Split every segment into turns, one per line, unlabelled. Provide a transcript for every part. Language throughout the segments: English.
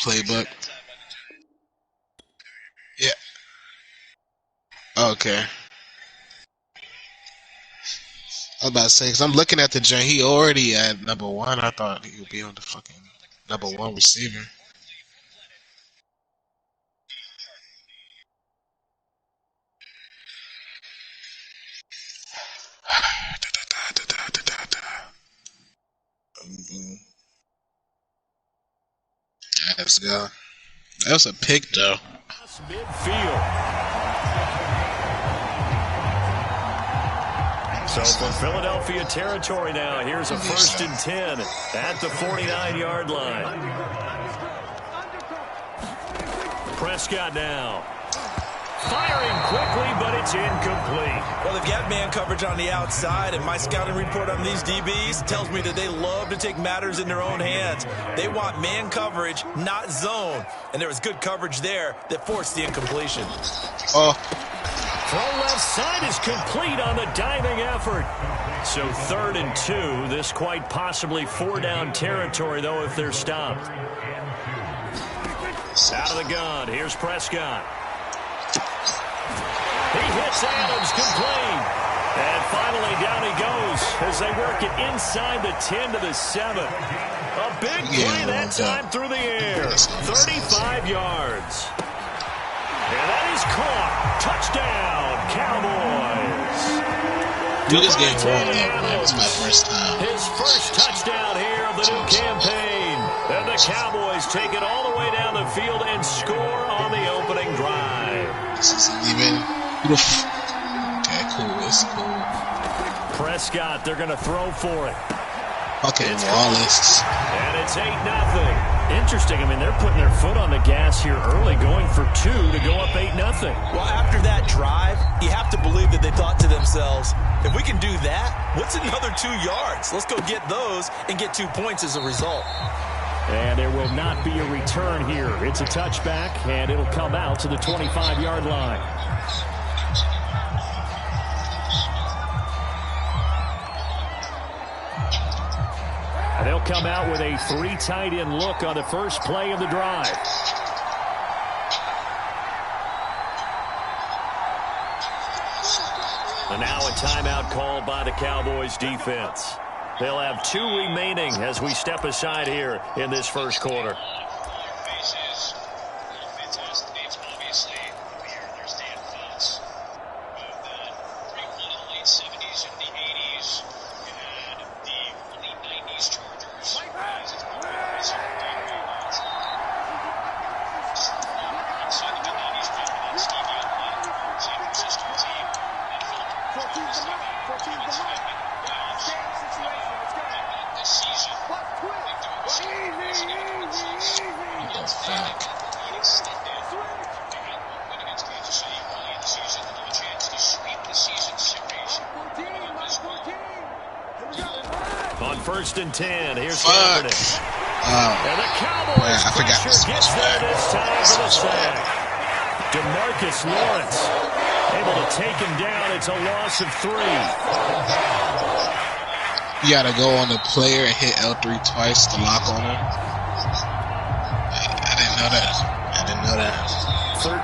playbook. Yeah. Okay. I was about to say, because I'm looking at the joint. He already at number 1. I thought he would be on the fucking number 1 receiver. Let's go. That was a pick, though.
Midfield. So for Philadelphia territory now, here's a 1st and 10 at the 49-yard line. Prescott now. Firing quickly, but it's incomplete.
Well, they've got man coverage on the outside, and my scouting report on these DBs tells me that they love to take matters in their own hands. They want man coverage, not zone. And there was good coverage there that forced the incompletion.
Throw left side is complete on the diving effort. So 3rd and 2. This quite possibly 4-down territory, though, if they're stopped. Out of the gun. Here's Prescott. He hits Adams complete. And finally down he goes as they work it inside the 10 to the 7. A big play that time through the air. 35 yards. And that is caught. Touchdown, Cowboys.
Do this game wrong, man. It's my first time.
His first touchdown here of the new campaign. And the Cowboys take it all the way down the field and score on the opening drive.
This isn't even... Okay, cool. It's cool.
Prescott, they're going to throw for it.
Okay, Wallace.
And it's 8-0. Interesting. I mean, they're putting their foot on the gas here early, going for 2 to go up 8-0.
Well, after that drive, you have to believe that they thought to themselves, if we can do that, what's another 2 yards? Let's go get those and get 2 points as a result.
And there will not be a return here. It's a touchback, and it'll come out to the 25-yard line. They'll come out with a 3 tight end look on the first play of the drive. And now a timeout called by the Cowboys defense. They'll have 2 remaining as we step aside here in this first quarter. On 1st and 10, here's Kaepernick. And the Cowboys pressure gets there this time for the sack. DeMarcus Lawrence able to take him down. It's a loss of 3.
You gotta go on the player and hit L3 twice to lock on him. I didn't know that. I didn't know that.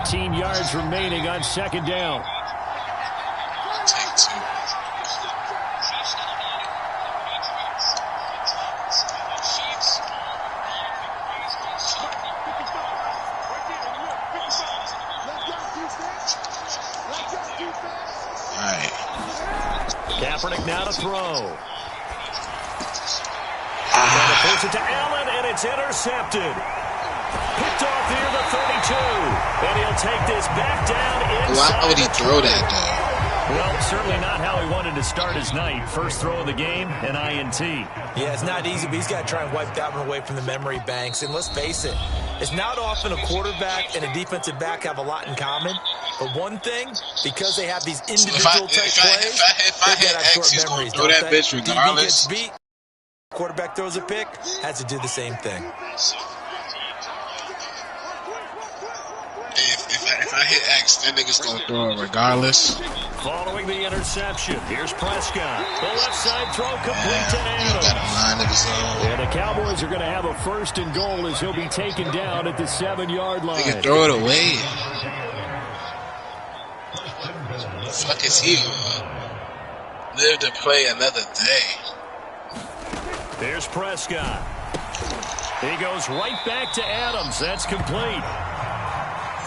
13 yards remaining on 2nd down.
Take 2.
Kaepernick now to throw. Puts it to Allen, and it's intercepted. Picked off here the 32. And he'll take this back down inside.
Why would he throw that, though?
Well, certainly not how he wanted to start his night. First throw of the game, an INT.
Yeah, it's not easy, but he's got to try and wipe that one away from the memory banks. And let's face it, it's not often a quarterback and a defensive back have a lot in common. But one thing, because they have these individual type plays,
if I hit X, he's going to throw that bitch regardless.
DB gets beat, quarterback throws a pick, has to do the same thing.
If I I hit X, that nigga's gonna throw it regardless.
Following the interception, here's Prescott. The left side throw complete to
Adams. Got a line of his own.
And the Cowboys are going to have a 1st and goal as he'll be taken down at the 7-yard line.
They can throw it away. The fuck is he? Live to play another day.
There's Prescott. He goes right back to Adams. That's complete.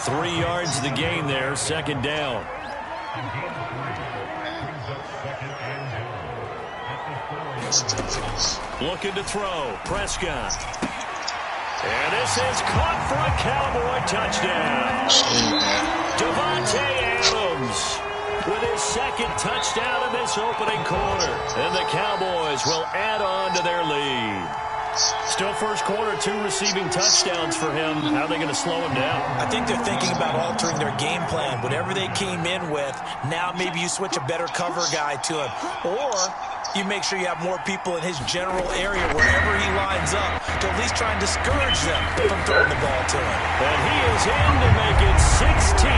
3 yards the gain there, 2nd down. Looking to throw. Prescott. And this is caught for a Cowboy touchdown. Davante Adams with his 2nd touchdown in this opening quarter. And the Cowboys will add on to their lead. Still first quarter, 2 receiving touchdowns for him. How are they going to slow him down?
I think they're thinking about altering their game plan. Whatever they came in with, now maybe you switch a better cover guy to him. Or you make sure you have more people in his general area wherever he lines up to at least try and discourage them from throwing the ball to him.
And he is in to make it 16-0.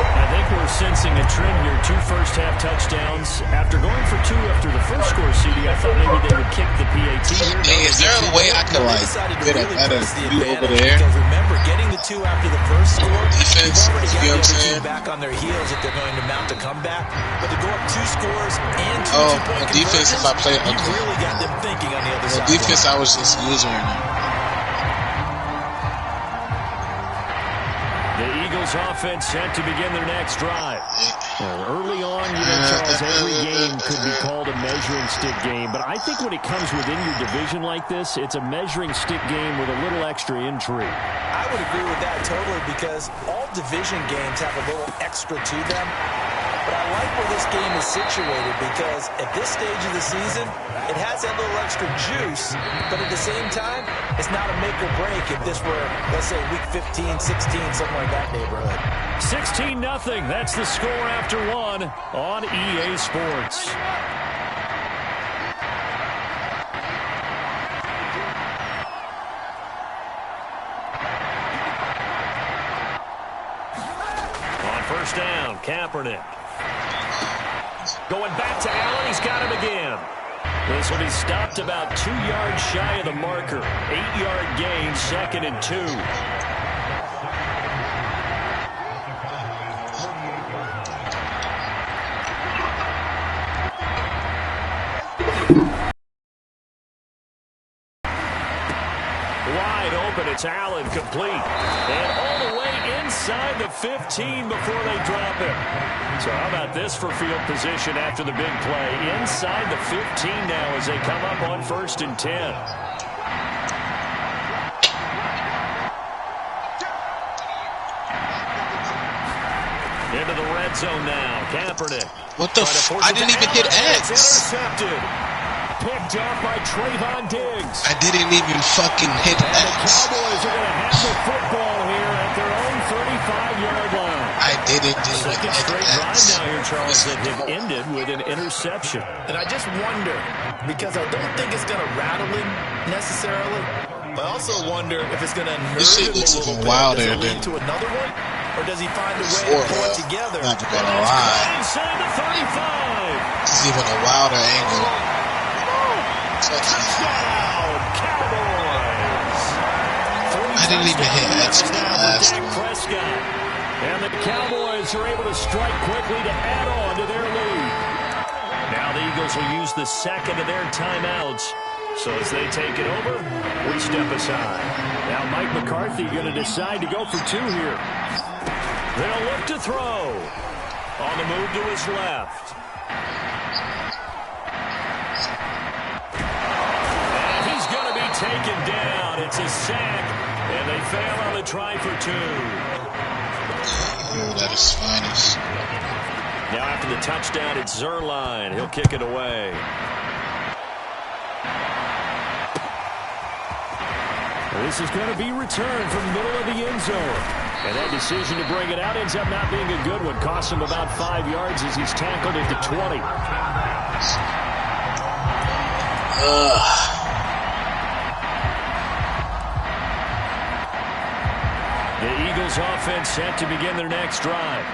I think we're sensing a trend here. 2 first-half touchdowns. After going for 2 after the first score, CD, I thought maybe they would kick the PAT here.
Hey, is there a way I could, like, get a better view over there?
Because remember, getting the 2 after the first score,
defense,
you've already got
you know what I'm
the other
saying?
team back on their heels if they're going to mount a comeback. But to go up 2 scores and 2 two-point
on defense, if I play,
you really got them thinking on the other side.
Defense, I was just losing right now.
The Eagles offense set to begin their next drive. Early on, you know, Charles, every game could be called a measuring stick game. But I think when it comes within your division like this, it's a measuring stick game with a little extra intrigue.
I would agree with that totally because all division games have a little extra to them. But I like where this game is situated because at this stage of the season, it has that little extra juice, but at the same time, it's not a make or break if this were, let's say, week 15, 16, somewhere in that neighborhood.
16-0. That's the score after 1 on EA Sports. On first down, Kaepernick. Going back to Allen, he's got him again. This one, he stopped about 2 yards shy of the marker. 8-yard gain, 2nd and 2. Wide open, it's Allen, complete. And all the way inside the 15 before they drop him. So how about this for field position after the big play? Inside the 15 now as they come up on 1st and 10. Into the red zone now. Kaepernick.
What the I didn't even hit X.
Intercepted. Picked up by Trayvon Diggs.
I didn't even fucking hit
And the
X.
Cowboys are going to have the football here at their own 35-yard line.
I didn't even
Second
hit
straight drive
X.
now here, Charles, that have ended with an interception.
And I just wonder, because I don't think it's going to rattle him necessarily, but I also wonder if it's going to nerve
This shit
him
looks
a little
even
bit.
wilder
Does it
than
lead to another one? Or does he find a way to pull it together?
Not gonna lie.
Inside the 35.
This is even a wilder angle.
Touchdown, Cowboys.
I didn't even hit X in the last
Dak Prescott. And the Cowboys are able to strike quickly to add on to their lead. Now the Eagles will use the 2nd of their timeouts. So as they take it over, we step aside. Now Mike McCarthy going to decide to go for 2 here. They'll look to throw. On the move to his left. And he's going to be taken down. It's a sack. And they fail on the try for 2.
Oh, that is finest.
Now after the touchdown, it's Zuerlein. He'll kick it away. This is going to be returned from the middle of the end zone. And that decision to bring it out ends up not being a good one. Costs him about 5 yards as he's tackled at the 20. The Eagles Eagles offense set to begin their next drive.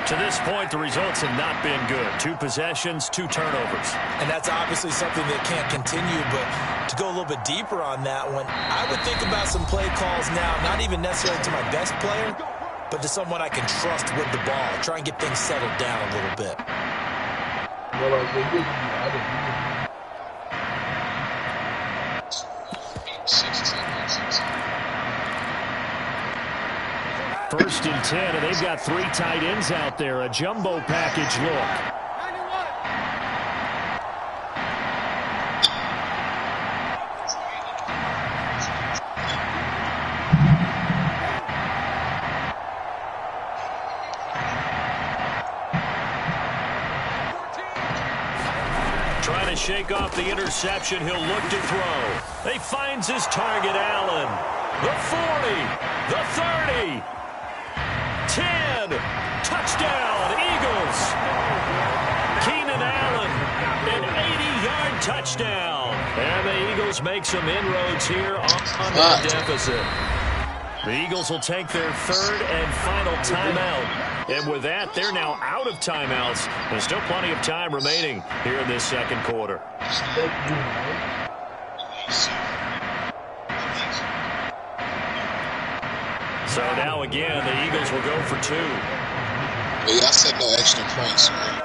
To this point, the results have not been good. 2 possessions, 2 turnovers.
And that's obviously something that can't continue, but to go a little bit deeper on that one, I would think about some play calls now, not even necessarily to my best player, but to someone I can trust with the ball. Try and get things settled down a little bit.
First and 10, and they've got 3 tight ends out there. A jumbo package look. Trying to shake off the interception. He'll look to throw. He finds his target, Allen. The 40, the 30. 10, touchdown, Eagles. Keenan Allen, an 80-yard touchdown. And the Eagles make some inroads here on their deficit. The Eagles will take their 3rd and final timeout. And with that, they're now out of timeouts. There's still plenty of time remaining here in this second quarter. So now again, the Eagles will go for 2.
Well, I said no extra points, right?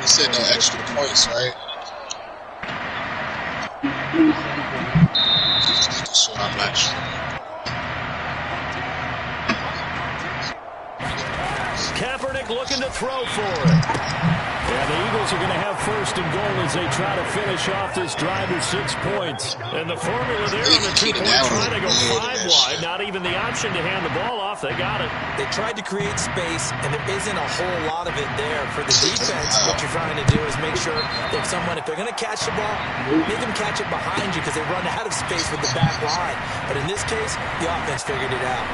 You said no extra points, right? So I'm actually.
Kaepernick looking to throw for it. Yeah, the Eagles are going to have 1st and goal as they try to finish off this drive with 6 points. And the formula there on the 2-point try to go 5 wide. Not even the option to hand the ball off. They got it.
They tried to create space, and there isn't a whole lot of it there for the defense. What you're trying to do is make sure that if they're going to catch the ball, make them catch it behind you because they run out of space with the back line. But in this case, the offense figured it out.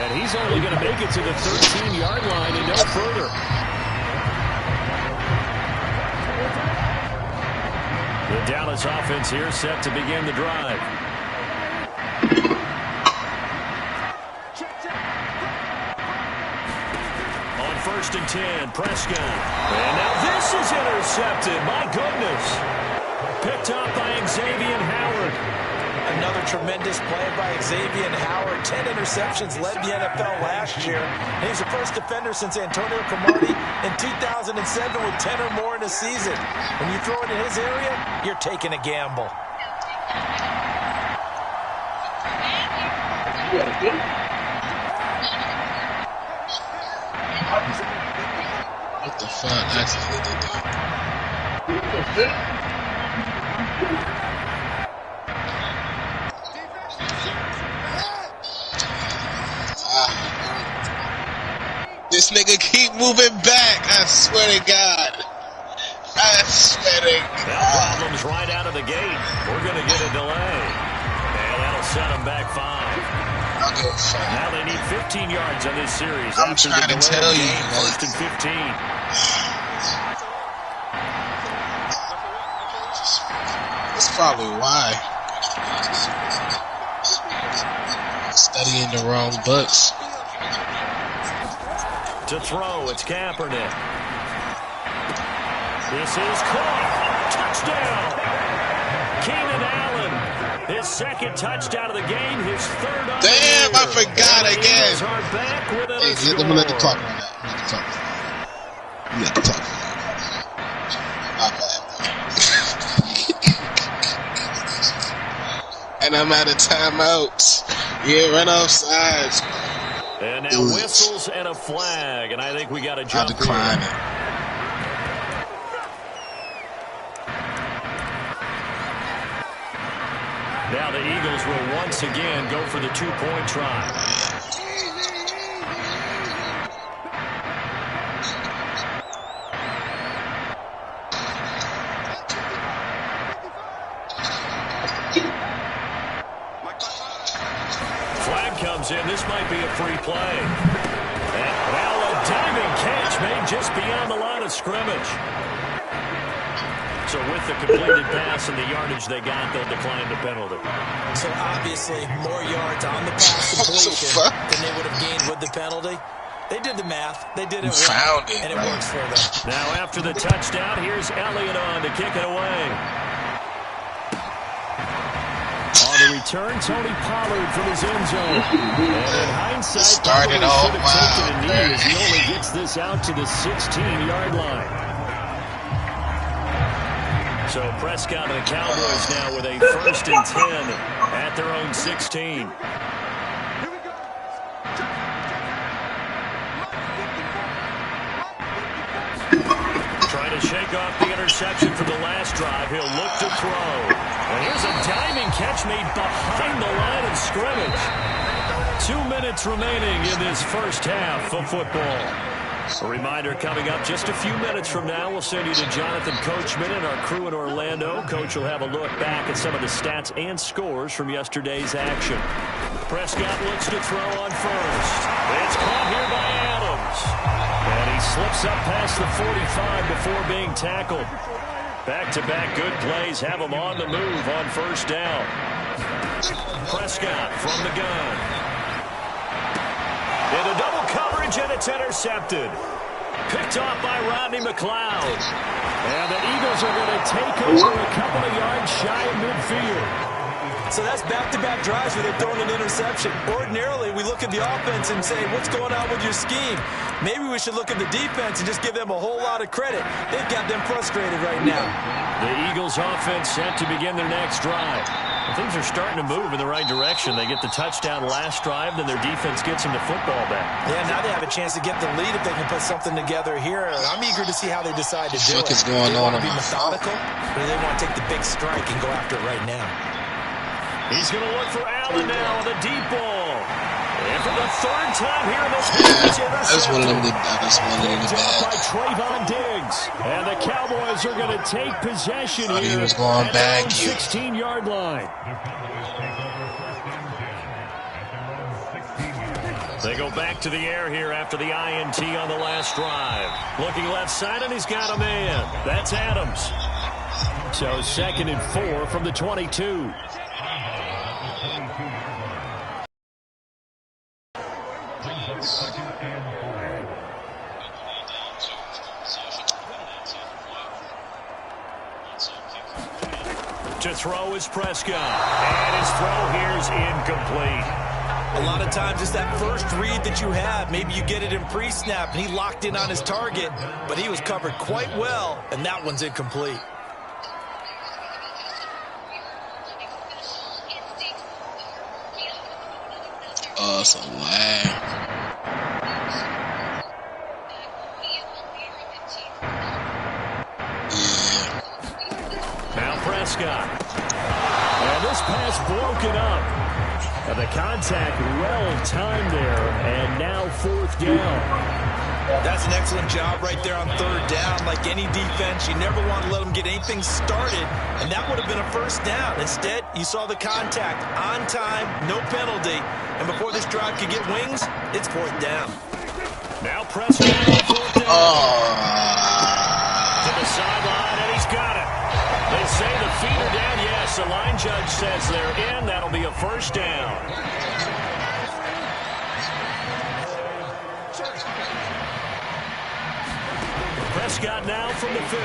And he's only going to make it to the 13-yard line and no further. The Dallas offense here set to begin the drive. On 1st and 10, Prescott. And now this is intercepted. My goodness. Picked up by Xavier Howard.
Another tremendous play by Xavier Howard. 10 interceptions, led the NFL last year. And he's the first defender since Antonio Cromartie in 2007 with 10 or more in a season. When you throw it in his area, you're taking a gamble.
What the fuck? That's what they did. This nigga keep moving back. I swear to God. I swear to God.
Now problems right out of the gate. We're going to get a delay. And that'll set them back 5.
Okay,
now they need 15 yards on this series.
I'm trying to tell you.
1st and 15.
That's probably why. Studying the wrong books.
To throw, it's Kaepernick. This is caught. Touchdown. Keenan Allen. His 2nd touchdown of the game. His 3rd on
Damn, I forgot again.
Hey,
let me let the clock on that. Let the clock. My bad. And I'm out of timeouts. Yeah, run offsides.
And now whistles and a flag, and I think we got a jump.
I'll decline it.
Now the Eagles will once again go for the 2-point try. In. This might be a free play. And now a diving catch made just beyond the line of scrimmage. So with the completed pass and the yardage they got, they'll decline the penalty.
So obviously more yards on the pass completion than they would have gained with the penalty. They did the math. They did it well, and it works for them.
Now after the touchdown, here's Elliott on to kick it away. On the return, Tony Pollard from his end zone. And in hindsight,
started
off should have taken a knee as he only gets this out to the 16-yard line. So Prescott and the Cowboys now with a 1st and 10 at their own 16. Trying to shake off the interception from the last drive. He'll look to throw. And here's a diving catch made behind the line of scrimmage. 2 minutes remaining in this first half of football. A reminder coming up just a few minutes from now. We'll send you to Jonathan Coachman and our crew in Orlando. Coach will have a look back at some of the stats and scores from yesterday's action. Prescott looks to throw on first. It's caught here by Adams. And he slips up past the 45 before being tackled. Back-to-back good plays have him on the move on first down. Prescott from the gun. Into double coverage, and it's intercepted. Picked off by Rodney McLeod. And the Eagles are going to take over a couple of yards shy of midfield.
So that's back-to-back drives where they've thrown an interception. Ordinarily, we look at the offense and say, what's going on with your scheme? Maybe we should look at the defense and just give them a whole lot of credit. They've got them frustrated right now.
The Eagles offense set to begin their next drive. Things are starting to move in the right direction. They get the touchdown last drive, then their defense gets them the football back.
Yeah, now they have a chance to get the lead if they can put something together here. I'm eager to see how they decide to do it.
What's going on?
Be methodical, or do they want to take the big strike and go after it right now?
He's going to look for Allen now on the deep ball. And for the 3rd time here in this game,
I just wanted him to
by Trayvon Diggs. And the Cowboys are going to take possession here.
He was going back.
16-yard line. They go back to the air here after the INT on the last drive. Looking left side, and he's got a man. That's Adams. So 2nd and 4 from the 22. To throw is Prescott. And his throw here is incomplete.
A lot of times it's that first read that you have. Maybe you get it in pre-snap, and he locked in on his target, but he was covered quite well, and that one's incomplete.
It's a lag.
Now Prescott. And this pass broken up. And the contact well timed there. And now 4th down.
That's an excellent job right there on 3rd down. Like any defense, you never want to let them get anything started, and that would have been a 1st down. Instead, you saw the contact on time, no penalty, and before this drive could get wings, it's 4th down.
Now Prescott on 4th down. To the sideline, and he's got it. They say the feet are down. Yes, the line judge says they're in. That'll be a 1st down. Prescott now from the 50.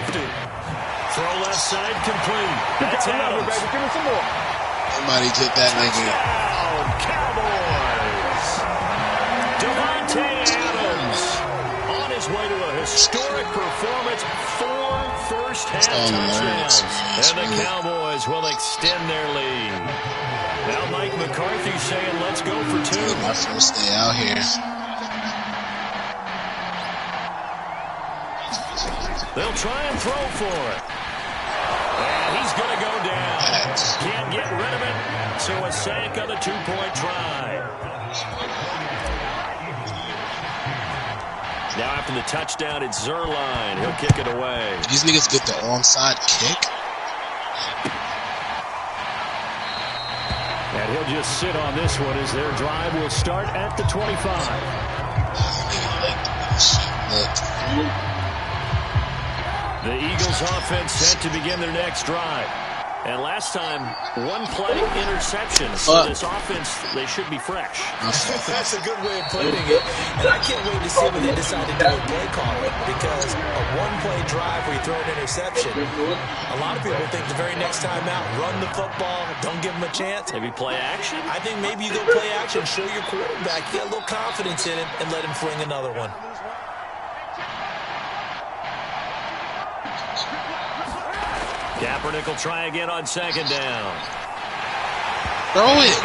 Throw left side complete. That's Adams.
Baby. Give me some more.
Somebody took that nigga.
Cowboys. Davante Adams on his way to a historic performance. 4 first-half touchdowns. And the Cowboys will extend their lead. Now Mike McCarthy saying, let's go for 2.
My first day out here.
They'll try and throw for it. And he's going to go down. Can't get rid of it. So a sack on the 2-point try. Now after the touchdown, it's Zuerlein. He'll kick it away.
These niggas get the onside kick.
And he'll just sit on this one as their drive will start at the 25. The Eagles offense set to begin their next drive. And last time, one play interception. So this offense, they should be fresh.
That's a good way of putting it. And I can't wait to see what they decide to do with play calling. Because a one-play drive where you throw an interception, a lot of people think the very next time out, run the football, don't give them a chance.
Maybe play action?
I think maybe you go play action, show your quarterback, get a little confidence in him, and let him fling another one.
Kaepernick will try again on second down.
Throw it.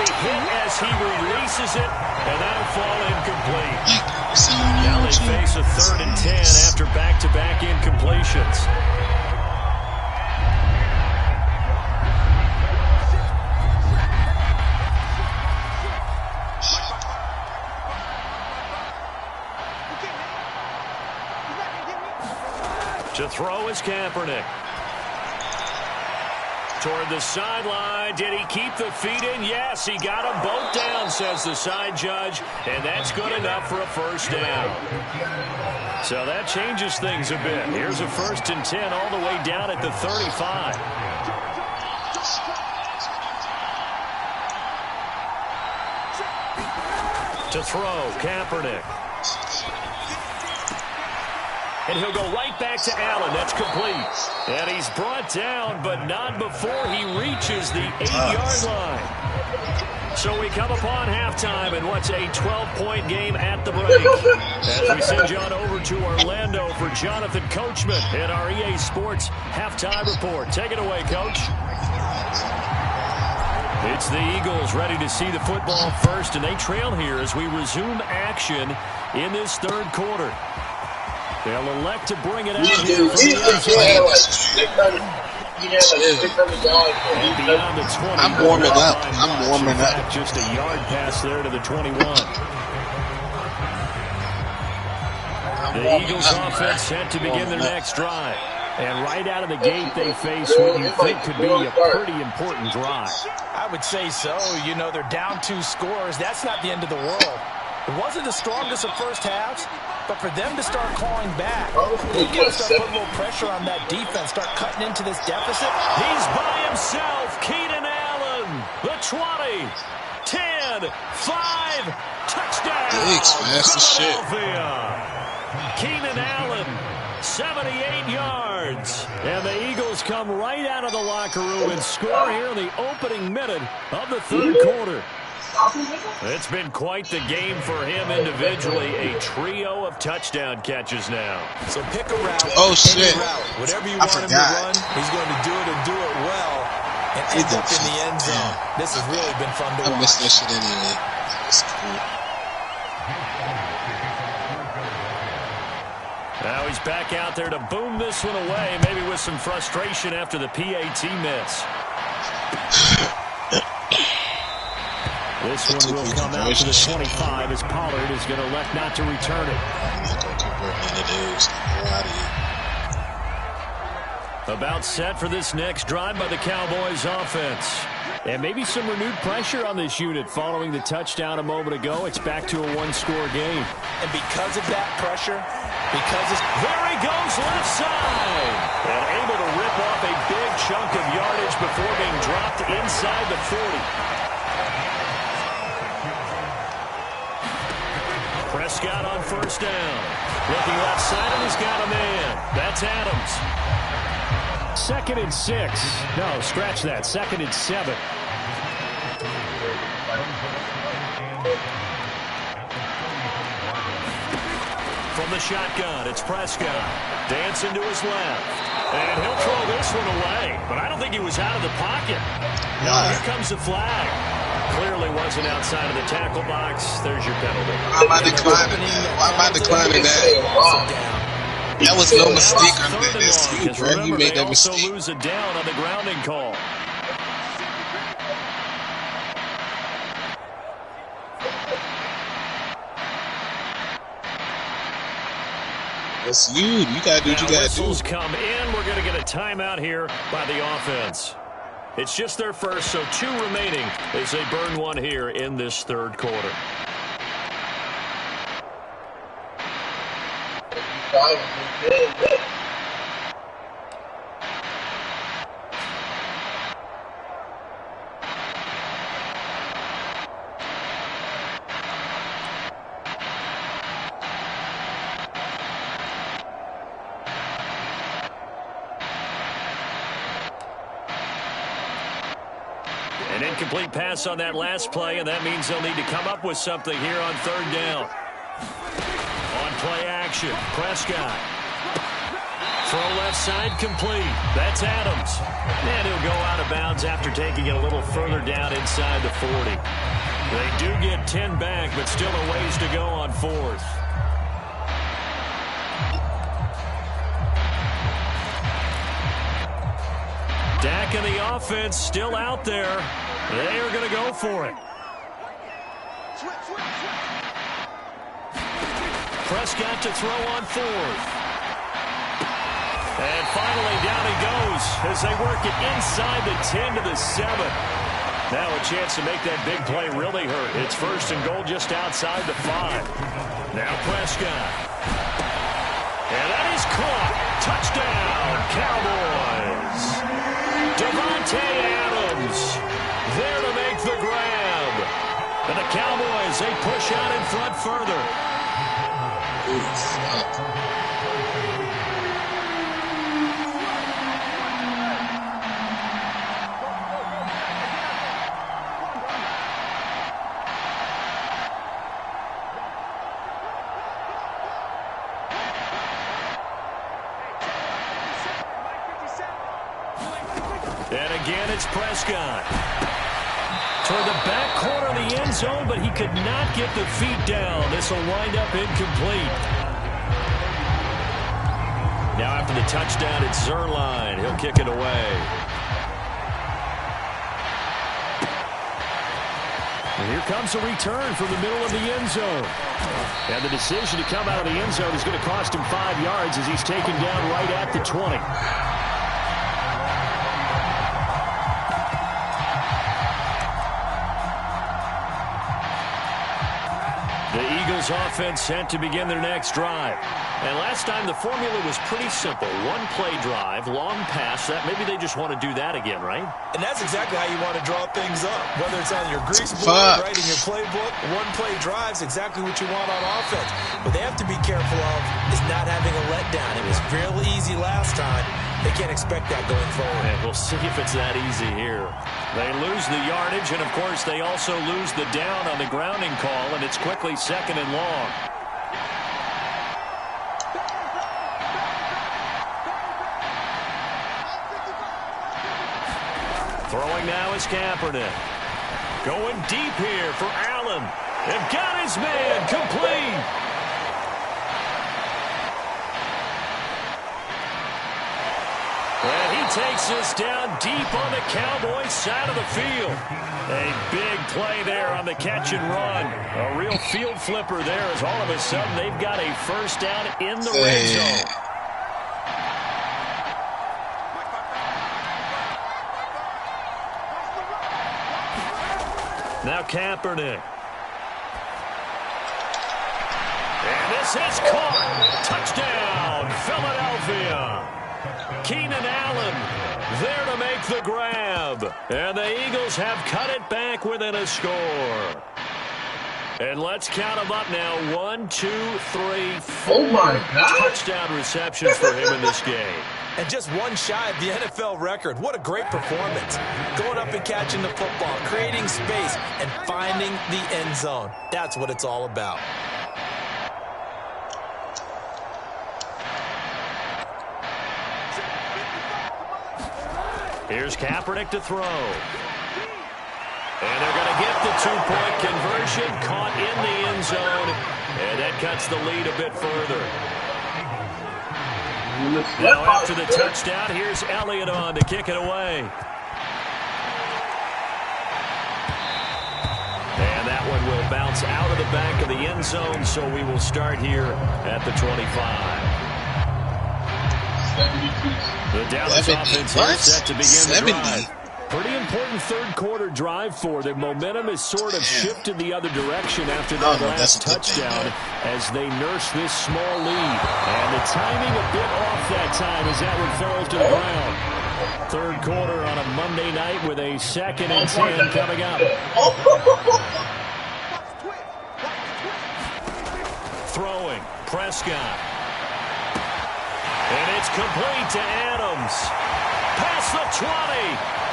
As he releases it, and that'll fall incomplete. Now they face a 3rd and 10 after back-to-back incompletions. To throw is Kaepernick. Toward the sideline. Did he keep the feet in? Yes, he got them both down, says the side judge. And that's good enough for a first down. So that changes things a bit. Here's a 1st and 10 all the way down at the 35. To throw, Kaepernick. And he'll go right back to Allen. That's complete. And he's brought down, but not before he reaches the 8-yard line. So we come upon halftime in what's a 12-point game at the break. As we send you on over to Orlando for Jonathan Coachman in our EA Sports Halftime Report. Take it away, Coach. It's the Eagles ready to see the football first, and they trail here as we resume action in this 3rd quarter. They'll elect to bring it out here from the outside. And beyond the 20.
I'm warming up. I'm warming up.
Just a yard pass there to the 21. The Eagles offense set to begin their next drive. And right out of the gate, they face what you think could be a pretty important drive.
I would say so. You know, they're down 2 scores. That's not the end of the world. It wasn't the strongest of first halves, but for them to start calling back, they got to start putting a little pressure on that defense, start cutting into this deficit.
He's by himself. Keenan Allen, the 20, 10, 5, touchdown.
Thanks, fast as shit.
Keenan Allen, 78 yards. And the Eagles come right out of the locker room and score here in the opening minute of the 3rd quarter. It's been quite the game for him individually. A trio of touchdown catches now.
So pick a route.
Oh, shit.
Route. Whatever you want him to run, he's going to do it and do it well. And end up in the end zone. This has really been fun to watch.
I missed that shit anyway. That's cool.
Now he's back out there to boom this one away, maybe with some frustration after the PAT miss. This one will come out to the 25 as Pollard is going to elect not to return it. About set for this next drive by the Cowboys offense. And maybe some renewed pressure on this unit following the touchdown a moment ago. It's back to a 1-score game.
And because of that pressure,
there he goes left side. And able to rip off a big chunk of yardage before being dropped inside the 40. Prescott on first down. Looking left side, and he's got a man. That's Adams. 2nd and 6. No, scratch that. 2nd and 7. From the shotgun, it's Prescott. Dancing to his left. And he'll throw this one away. But I don't think he was out of the pocket. No, here comes the flag. Clearly wasn't outside of the tackle box. There's your penalty.
Why am I declining that? Why am I declining that? That was no mistake on that. That's you, bro. You made that mistake.
They also lose a down on the grounding call.
That's you. You gotta do what you gotta do.
Whistles come in. We're gonna get a timeout here by the offense. It's just their first, so 2 remaining as they burn one here in this 3rd quarter. An incomplete pass on that last play, and that means they'll need to come up with something here on third down. On play action, Prescott. Throw left side complete. That's Adams. And he'll go out of bounds after taking it a little further down inside the 40. They do get 10 back, but still a ways to go on fourth. Dak and the offense still out there. They are going to go for it. Prescott to throw on fourth. And finally down he goes as they work it inside the 10 to the 7. Now a chance to make that big play really hurt. It's first and goal just outside the 5. Now Prescott. And that is caught. Touchdown, Cowboys. Davante Adams there to make the grab. And the Cowboys, they push out in front further.
Ooh, fuck.
And again, it's Prescott. Toward the back corner of the end zone, but he could not get the feet down. This will wind up incomplete. Now after the touchdown, it's Zuerlein. He'll kick it away. And here comes a return from the middle of the end zone. And the decision to come out of the end zone is going to cost him 5 yards as he's taken down right at the 20. The Eagles offense set to begin their next drive. And last time the formula was pretty simple. One play drive, long pass. That maybe they just want to do that again, right?
And that's exactly how you want to draw things up. Whether it's on your grease board, writing your playbook, one play drive's exactly what you want on offense. What they have to be careful of is not having a letdown. It was real easy last time. They can't expect that going forward.
And we'll see if it's that easy here. They lose the yardage, and of course they also lose the down on the grounding call, and it's quickly second and long. Throwing now is Kaepernick. Going deep here for Allen. And got his man complete. And he takes this down deep on the Cowboys side of the field. A big play there on the catch and run. A real field flipper there as all of a sudden they've got a first down in the red zone. Now Kaepernick. And this is caught. Touchdown, Philadelphia. Keenan Allen there to make the grab. And the Eagles have cut it back within a score. And let's count them up now. 1, 2, 3, 4.
Oh my God.
Touchdown receptions for him in this game.
And just one shy of the NFL record. What a great performance. Going up and catching the football, creating space, and finding the end zone. That's what it's all about.
Here's Kaepernick to throw. And they're going to get the two-point conversion. Caught in the end zone. And that cuts the lead a bit further. Now after the touchdown, here's Elliott on to kick it away. And that one will bounce out of the back of the end zone, so we will start here at the 25. The Dallas offense here set to begin the drive. Pretty important third-quarter drive for them. Momentum has sort of shifted the other direction after that last touchdown as they nurse this small lead. And the timing a bit off that time as that one falls to the ground. Third quarter on a Monday night with a 2nd and 10 coming up. Throwing, Prescott. And it's complete to Adams. Past the 20.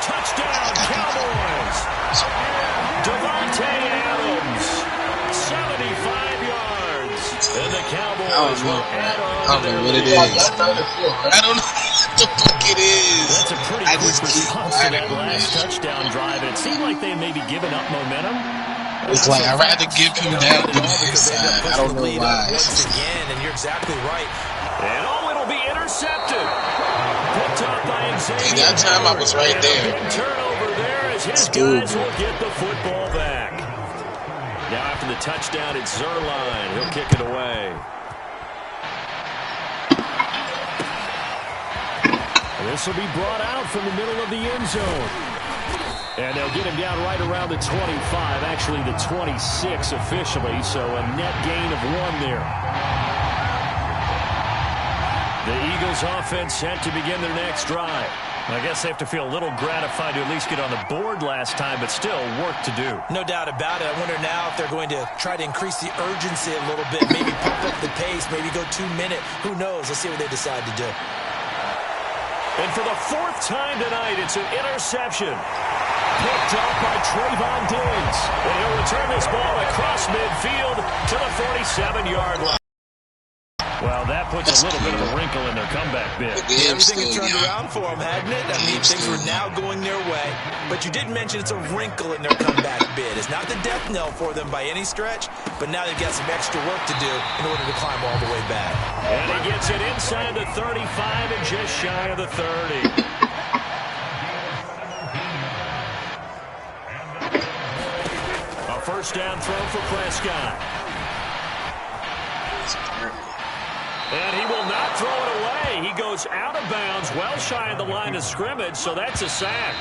Touchdown, Cowboys. Davante Adams, 75 yards. And the Cowboys will add on.
I don't know what it is. I don't know what the fuck it is.
That's a pretty quick response to that last touchdown drive. It seemed like they may be giving up momentum.
It's like I'd rather give him that than his side. I don't know why.
Once again, and you're exactly right.
And it'll be intercepted. Picked up by Xavier.
That time I was right there.
Big turnover there as his guys will get the football back. Now after the touchdown, it's Zuerlein. He'll kick it away. This will be brought out from the middle of the end zone. And they'll get him down right around the 25, actually the 26 officially, so a net gain of 1 there. The Eagles offense set to begin their next drive. I guess they have to feel a little gratified to at least get on the board last time, but still work to do.
No doubt about it. I wonder now if they're going to try to increase the urgency a little bit, maybe pump up the pace, maybe go 2-minute. Who knows? Let's see what they decide to do.
And for the 4th time tonight, it's an interception. Picked up by Trayvon Diggs. And he'll return this ball across midfield to the 47-yard line. Well, that puts a little bit of a wrinkle in their comeback bid.
Everything had turned around for them, hadn't it? I mean, things were now going their way. But you did mention it's a wrinkle in their comeback bid. It's not the death knell for them by any stretch, but now they've got some extra work to do in order to climb all the way back.
And he gets it inside the 35 and just shy of the 30. A first down throw for Prescott. And he will not throw it away. He goes out of bounds, well shy of the line of scrimmage, so that's a sack.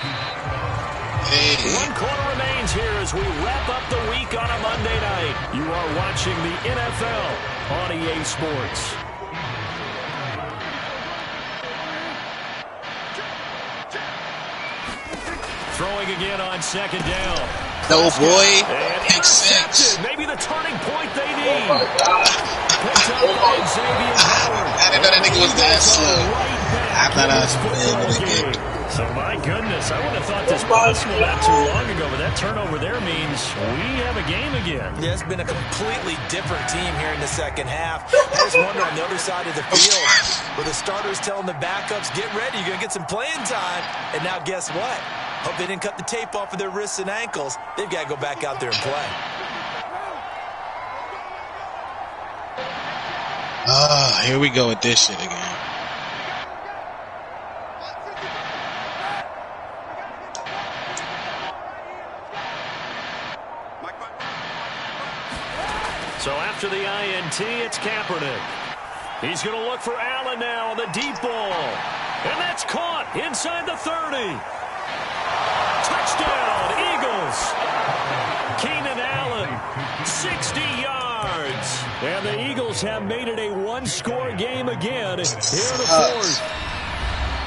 Hey.
1 quarter remains here as we wrap up the week on a Monday night. You are watching the NFL on EA Sports. Throwing again on 2nd down.
No, boy.
Makes sense. Maybe the turning point they need. Picked up by Xavier Howard.
I didn't know that nigga was that slow. I thought I was able to get.
So, my goodness, I would have thought this possible not too long ago, but that turnover there means we have a game again.
Yeah, it's been a completely different team here in the second half. I just wonder on the other side of the field, where the starters telling the backups, get ready, you're going to get some playing time. And now guess what? Hope they didn't cut the tape off of their wrists and ankles. They've got to go back out there and play.
Here we go with this shit again.
So after the INT, it's Kaepernick. He's going to look for Allen now on the deep ball. And that's caught inside the 30. Touchdown, Eagles. Keenan Allen, 60 yards. And the Eagles have made it a 1-score game again here in the 4th.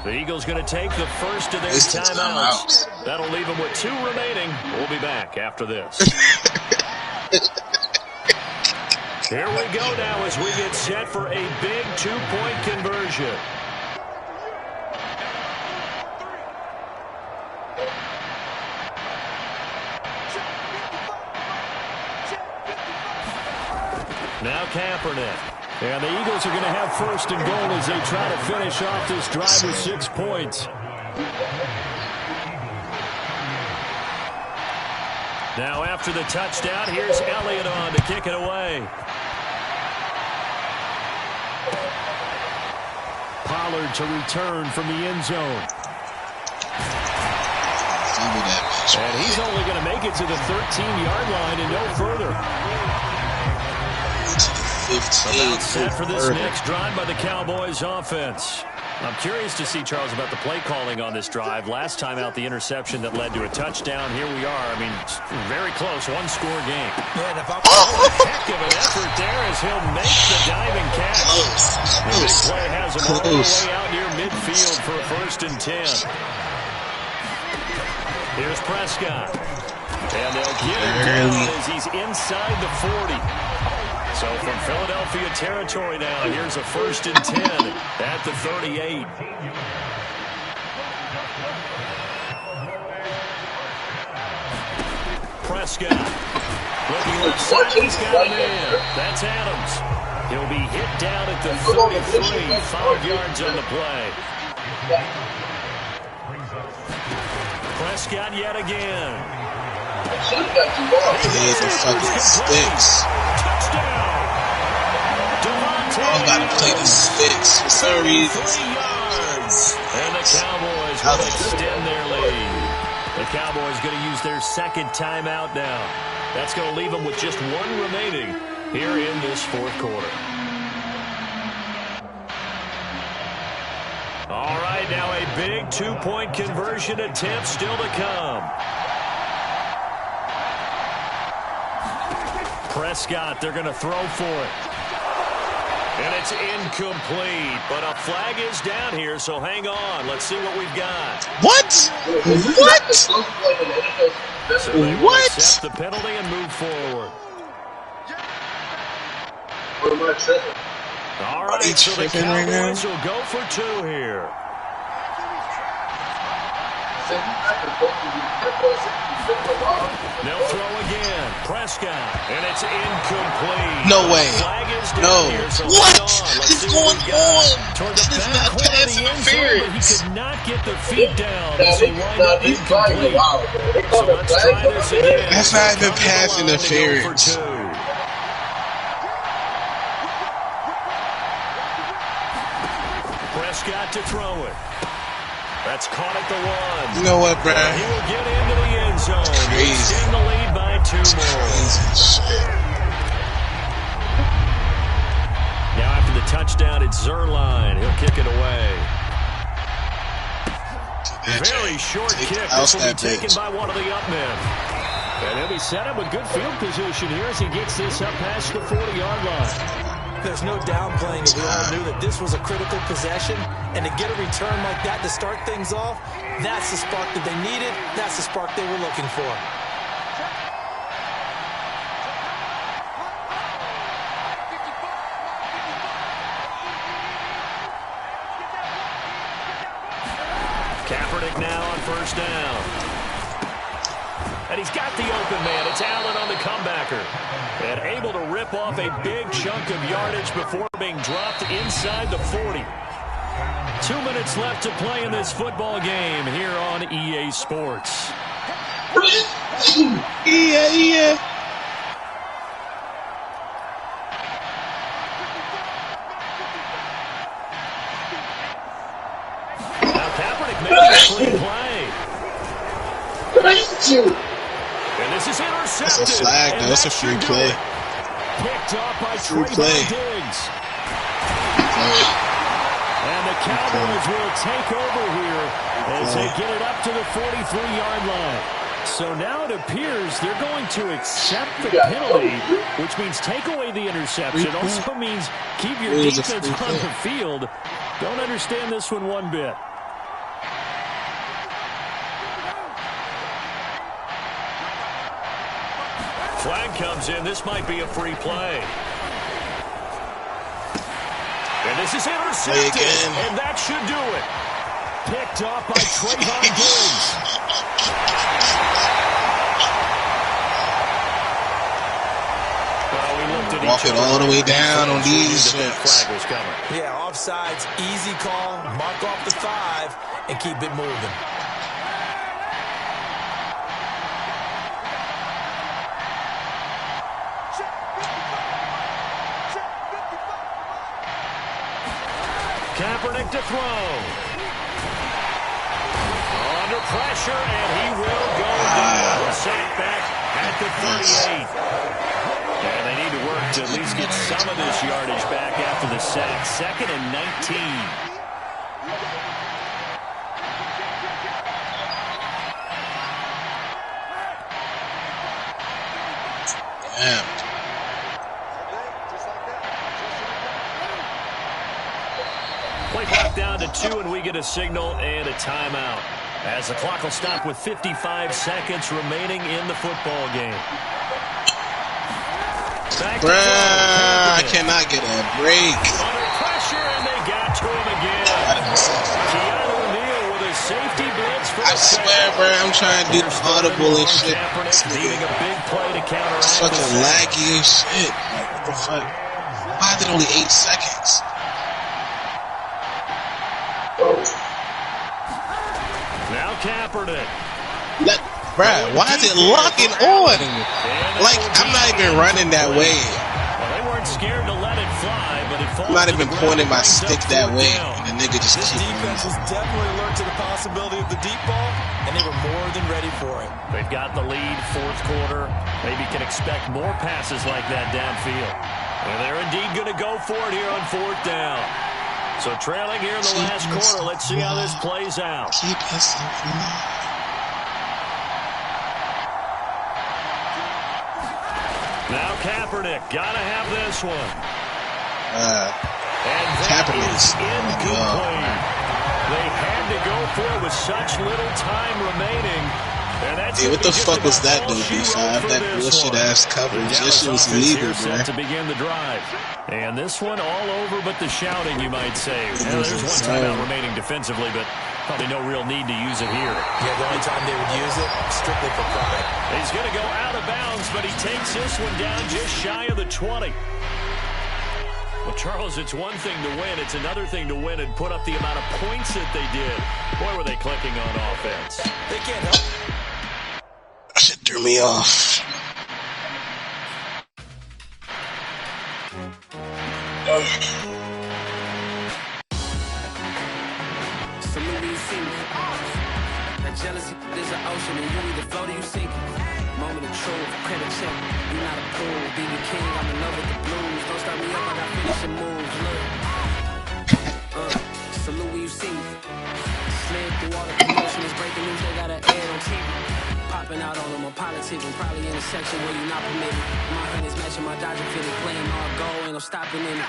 The Eagles going to take the first of their timeouts. That'll leave them with 2 remaining. We'll be back after this. Here we go now as we get set for a big 2-point conversion. Now Kaepernick. And the Eagles are going to have 1st and goal as they try to finish off this drive with 6 points. Now after the touchdown, here's Elliott on to kick it away. Pollard to return from the end zone. And he's only going to make it to the 13-yard line and no further. About set for this next drive by the Cowboys offense. I'm curious to see, Charles, about the play calling on this drive. Last time out, the interception that led to a touchdown. Here we are. I mean, very close, 1-score game.
Yeah, and if I'm
heck of an effort there as he'll make the diving catch. The big play has him all the way out near midfield for a 1st and 10. Here's Prescott. And they'll get him down as he's inside the 40. So from Philadelphia territory now, here's a 1st and 10 at the 38. Prescott. Looking left side, he's got a man. That's Adams. He'll be hit down at the 33, 5 yards on the play. Prescott yet again.
Play the fucking sticks.
Touchdown.
I'm about to play the sticks for some reason.
3 yards. And the Cowboys will extend their lead. The Cowboys going to use their second timeout now. That's going to leave them with just one remaining here in this fourth quarter. All right, now a big 2-point conversion attempt still to come. Prescott, they're going to throw for it. And it's incomplete, but a flag is down here, so hang on. Let's see what we've got.
What? What?
So they will accept the penalty and move forward. All right, so the Cowboys will go for 2 here. They'll throw again. Prescott, and it's incomplete.
No way. No.
Here, so
what is going on?
That
is not pass interference.
He could not get the feet down. So wind up incomplete. So let's try this again.
That's not even pass interference.
Prescott to throw it. That's caught at the 1.
You know what, Brad?
He will get into the end zone. Extend the lead by 2 more. Now after the touchdown, it's Zuerlein. He'll kick it away. Very short kick. This will be taken by one of the up men. And he'll be set up with good field position here as he gets this up past the 40-yard line.
There's no downplaying it. We all knew that this was a critical possession, and to get a return like that to start things off, that's the spark that they needed. That's the spark they were looking for.
Kaepernick now on first down. And he's got the open man. It's Allen on the comebacker. And able to rip off a big chunk of yardage before being dropped inside the 40. 2 minutes left to play in this football game here on EA Sports.
Yeah.
Now Kaepernick making a clean play. And this is intercepted.
That's a flag, though. That's a free play.
Picked up by Trayvon Diggs. And the Cowboys will take over here as they get it up to the 43-yard line. So now it appears they're going to accept the penalty, which means take away the interception. Also means keep your defense on the field. Don't understand this one bit. Flag comes in. This might be a free play. And this is intercepted. And that should do it. Picked up by Trayvon Diggs.
Walk it all the way down on these shits.
Yeah, offsides, easy call. Mark off the 5 and keep it moving.
Kaepernick to throw. Under pressure, and he will go down. Sack back at the 38. And they need to work to at least get some of this yardage back after the sack. 2nd and 19.
Damn.
Play clock down to 2, and we get a signal and a timeout. As the clock will stop with 55 seconds remaining in the football game.
Bruh, I cannot get a break.
Under pressure, and they got to him again. Keanu Neal with a safety blitz for
I swear, bro. I'm trying to do audible and shit. It's fucking laggy as shit. Like, what the fuck? Why is it only 8 seconds?
Now Kaepernick.
Bruh, why is it locking on? Like, I'm not even running that way.
Well, they weren't scared to let it fly, but it falls.
I'm not even pointing my stick that way, and the nigga just
This defense was definitely alert to the possibility of the deep ball, and they were more than ready for it.
They've got the lead, fourth quarter. Maybe can expect more passes like that downfield. And they're indeed going to go for it here on fourth down. So trailing here in the last quarter. Let's see how this plays out.
Keep yourself alive.
Now Kaepernick, gotta have this one. And
Kaepernick is
incomplete. They had to go for it with such little time remaining. And that's
what the fuck was that, dude? B5, that bullshit ass coverage. This shit was illegal, bro.
To begin the drive. And this one all over but the shouting, you might say. Now, there's one timeout remaining defensively, but probably no real need to use it here.
Yeah, the only time they would use it, strictly for pride.
He's going to go out of bounds, but he takes this one down just shy of the 20. Well, Charles, it's one thing to win. It's another thing to win and put up the amount of points that they did. Boy, were they clicking on offense.
They can't help.
That shit threw me off.
Salute when you see me. That jealousy is an ocean, and you either float or you sink. Moment of truth, credit check. You not a fool, BB King. I'm in love with the blues. Don't start me up, I got finishing moves. Look, salute when you see me. Slid through all the commotion, it's breaking news. They got an ad on TV. Popping out on them on politics, and probably in a section where you're not permitted. My hood is matching my Dodger fitted, playing all goal, ain't no stopping in it.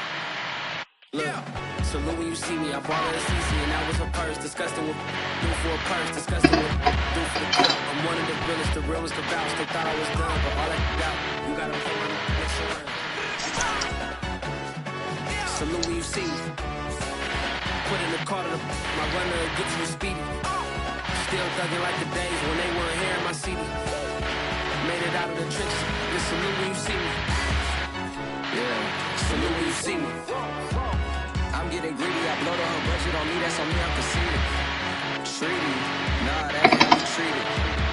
Look, salute when you see me. I bought her a CC and that was her purse. Disgusting with do for a purse. Disgusting with do for the cup. I'm one of the realest, the realest of vouch. They thought I was done, but all I got, you gotta pay my insurance. Salute when you see me. Put in the car to my runner and get to you speedy. Still thugging like the days when they weren't here in my city. Made it out of the trenches. Just salute when you see me. Yeah, salute when you see me. I'm getting greedy, I blow the whole budget on me, that's on me, I'm conceited. Treaty, nah, that ain't how we treated.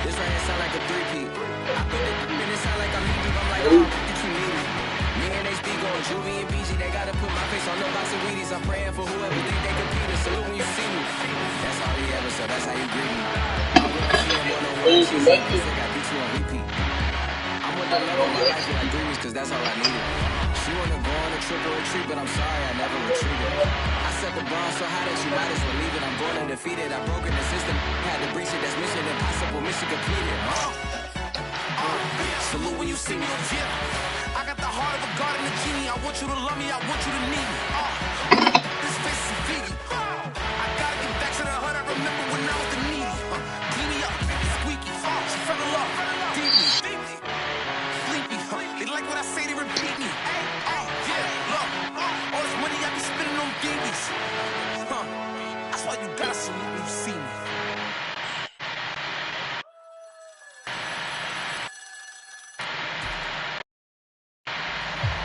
This right here sound like a three-peat. I put it in, it sound like I'm leaving, I'm like, oh, I think you need it. Me and HB going Juvie and BG, they gotta put my face on no box of Wheaties. I'm praying for whoever think they compete. Salute when you see me. That's all he ever said, that's how you greet me. I'm with the GM 101, she said, I got beat you on repeat. I'm with the love of my life, and I do this, cause that's all I needed. She wanna go on a trip or retreat, but I'm sorry, I never retreated. I set the bar so high that you might as well leave it. I'm born undefeated, I broke in the system. Had to breach it, that's mission impossible, mission completed. Salute when you see me. I got the heart of a god and a genie. I want you to love me, I want you to need me. This face is Fiji. I gotta get back to the hood, I remember when I was the needy. Clean me up, squeaky. She fell in love, deeply. Sleepy, they like what I say, they repeat me. That's why you gotta salute when you see me.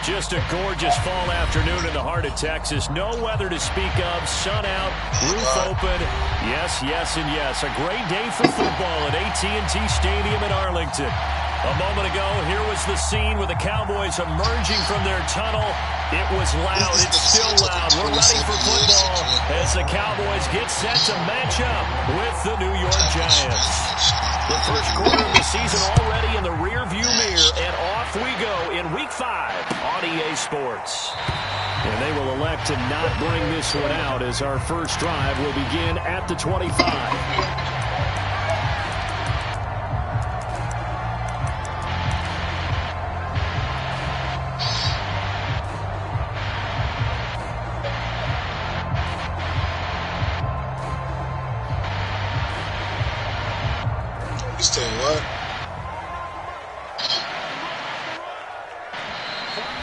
Just a gorgeous fall afternoon in the heart of Texas. No weather to speak of. Sun out, roof open. Yes, yes, and yes. A great day for football at AT&T Stadium in Arlington. A moment ago, here was the scene with the Cowboys emerging from their tunnel. It was loud. It's still loud. We're ready for football as the Cowboys get set to match up with the New York Giants. The first quarter of the season already in the rearview mirror, and off we go in Week 5 on EA Sports. And they will elect to not bring this one out as our first drive will begin at the 25.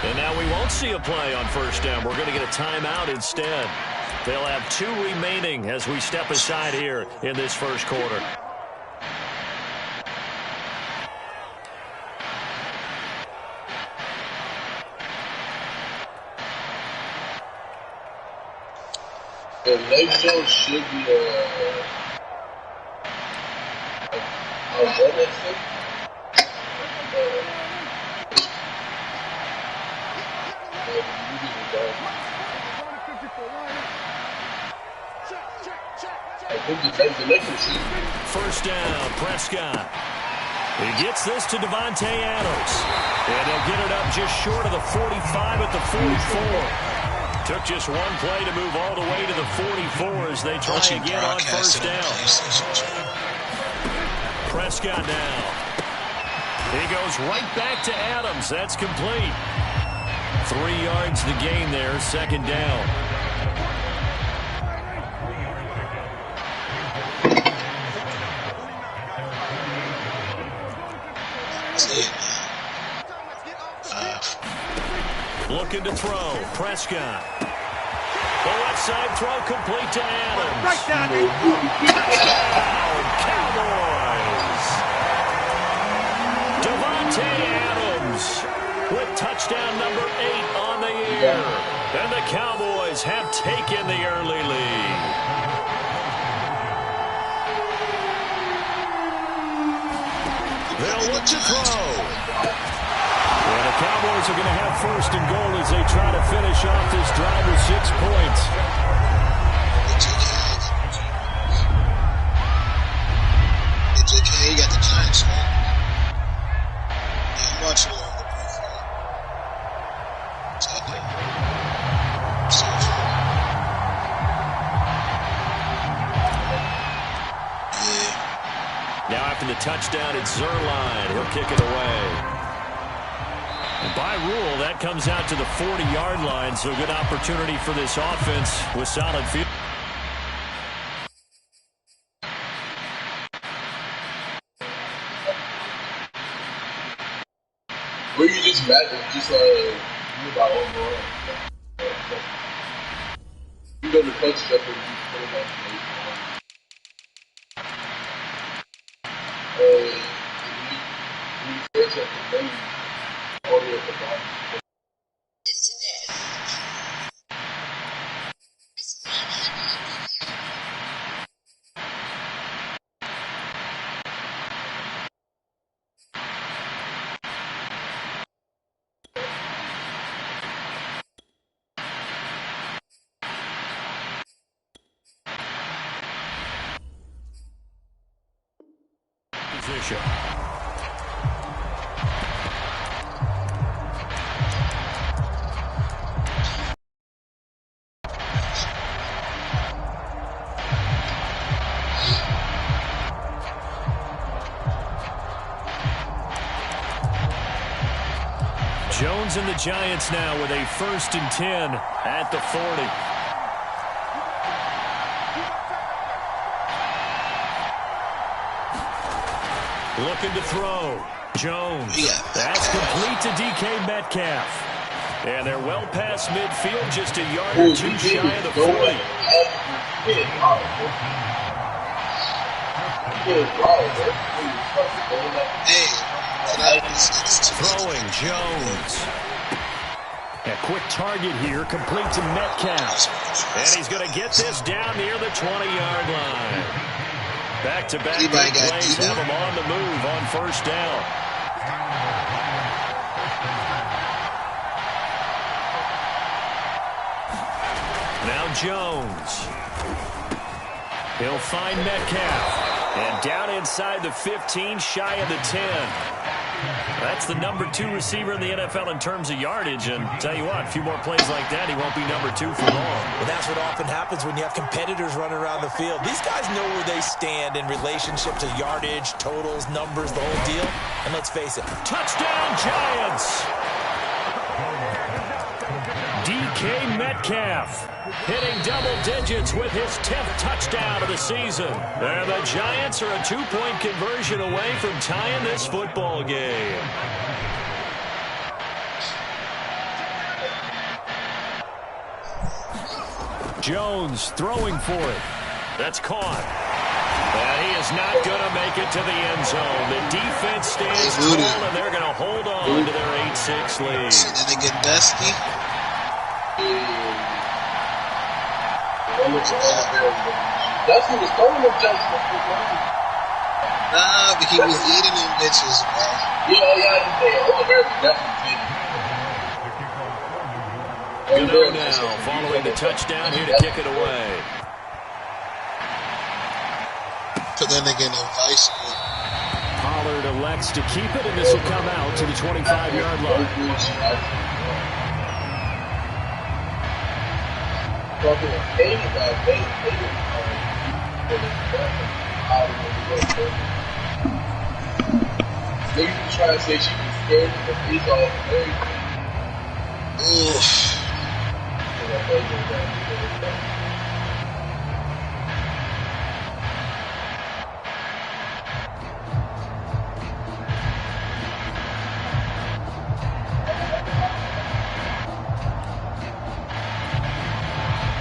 And now we won't see a play on first down. We're going to get a timeout instead. They'll have 2 remaining as we step aside here in this first quarter.
Lev Jones should be a running thing.
First down, Prescott. He gets this to Davante Adams. And he'll get it up just short of the 45 at the 44. Took just one play to move all the way to the 44 as they try again on first down. Prescott now. He goes right back to Adams. That's complete. 3 yards the gain there, second down. Looking to throw. Prescott. The left side throw complete to Adams. Touchdown, Cowboys. Davante Adams with touchdown number 8 on the year. And the Cowboys have taken the early lead. They'll look to throw. And the Cowboys are going to have first and goal as they try to finish off this drive with 6 points.
It's okay, you got the Giants, man. Yeah, I'm watching it on the profile. It's out there.
Now after the touchdown, it's Zuerlein. He'll kick it away. And by rule, that comes out to the 40-yard line, so good opportunity for this offense with solid field.
Where you just imagine, just you about overall. You know the coach stuff and you put it on when you first have to name all the way at the bottom.
Position. Jones and the Giants now with a 1st and 10 at the 40. Looking to throw. Jones. That's complete to DK Metcalf. And they're well past midfield, just a yard or 2 shy of the 40. Throwing Jones. A quick target here, complete to Metcalf. And he's going to get this down near the 20-yard line. Back-to-back plays have him on the move on first down. Now Jones. He'll find Metcalf. And down inside the 15, shy of the 10. That's the number 2 receiver in the NFL in terms of yardage. And tell you what, a few more plays like that, he won't be number 2 for long.
Well, that's what often happens when you have competitors running around the field. These guys know where they stand in relationship to yardage, totals, numbers, the whole deal. And let's face it.
Touchdown, Giants! DK Metcalf hitting double digits with his 10th touchdown of the season. And the Giants are a 2-point conversion away from tying this football game. Jones throwing for it. That's caught. And he is not going to make it to the end zone. The defense stands tall, and they're going to hold on to their 8-6 lead.
Did they get dusty?
That looks bad. That's who was throwing them jumps.
Nah, but he was eating them bitches, bro.
Yeah, Old American definitely did.
Gano now, following the touchdown here to kick it away.
Put that nigga in a vice.
Pollard elects to keep it, and this will come out to the 25-yard line.
Niggas try to say she was scared of the police all everything.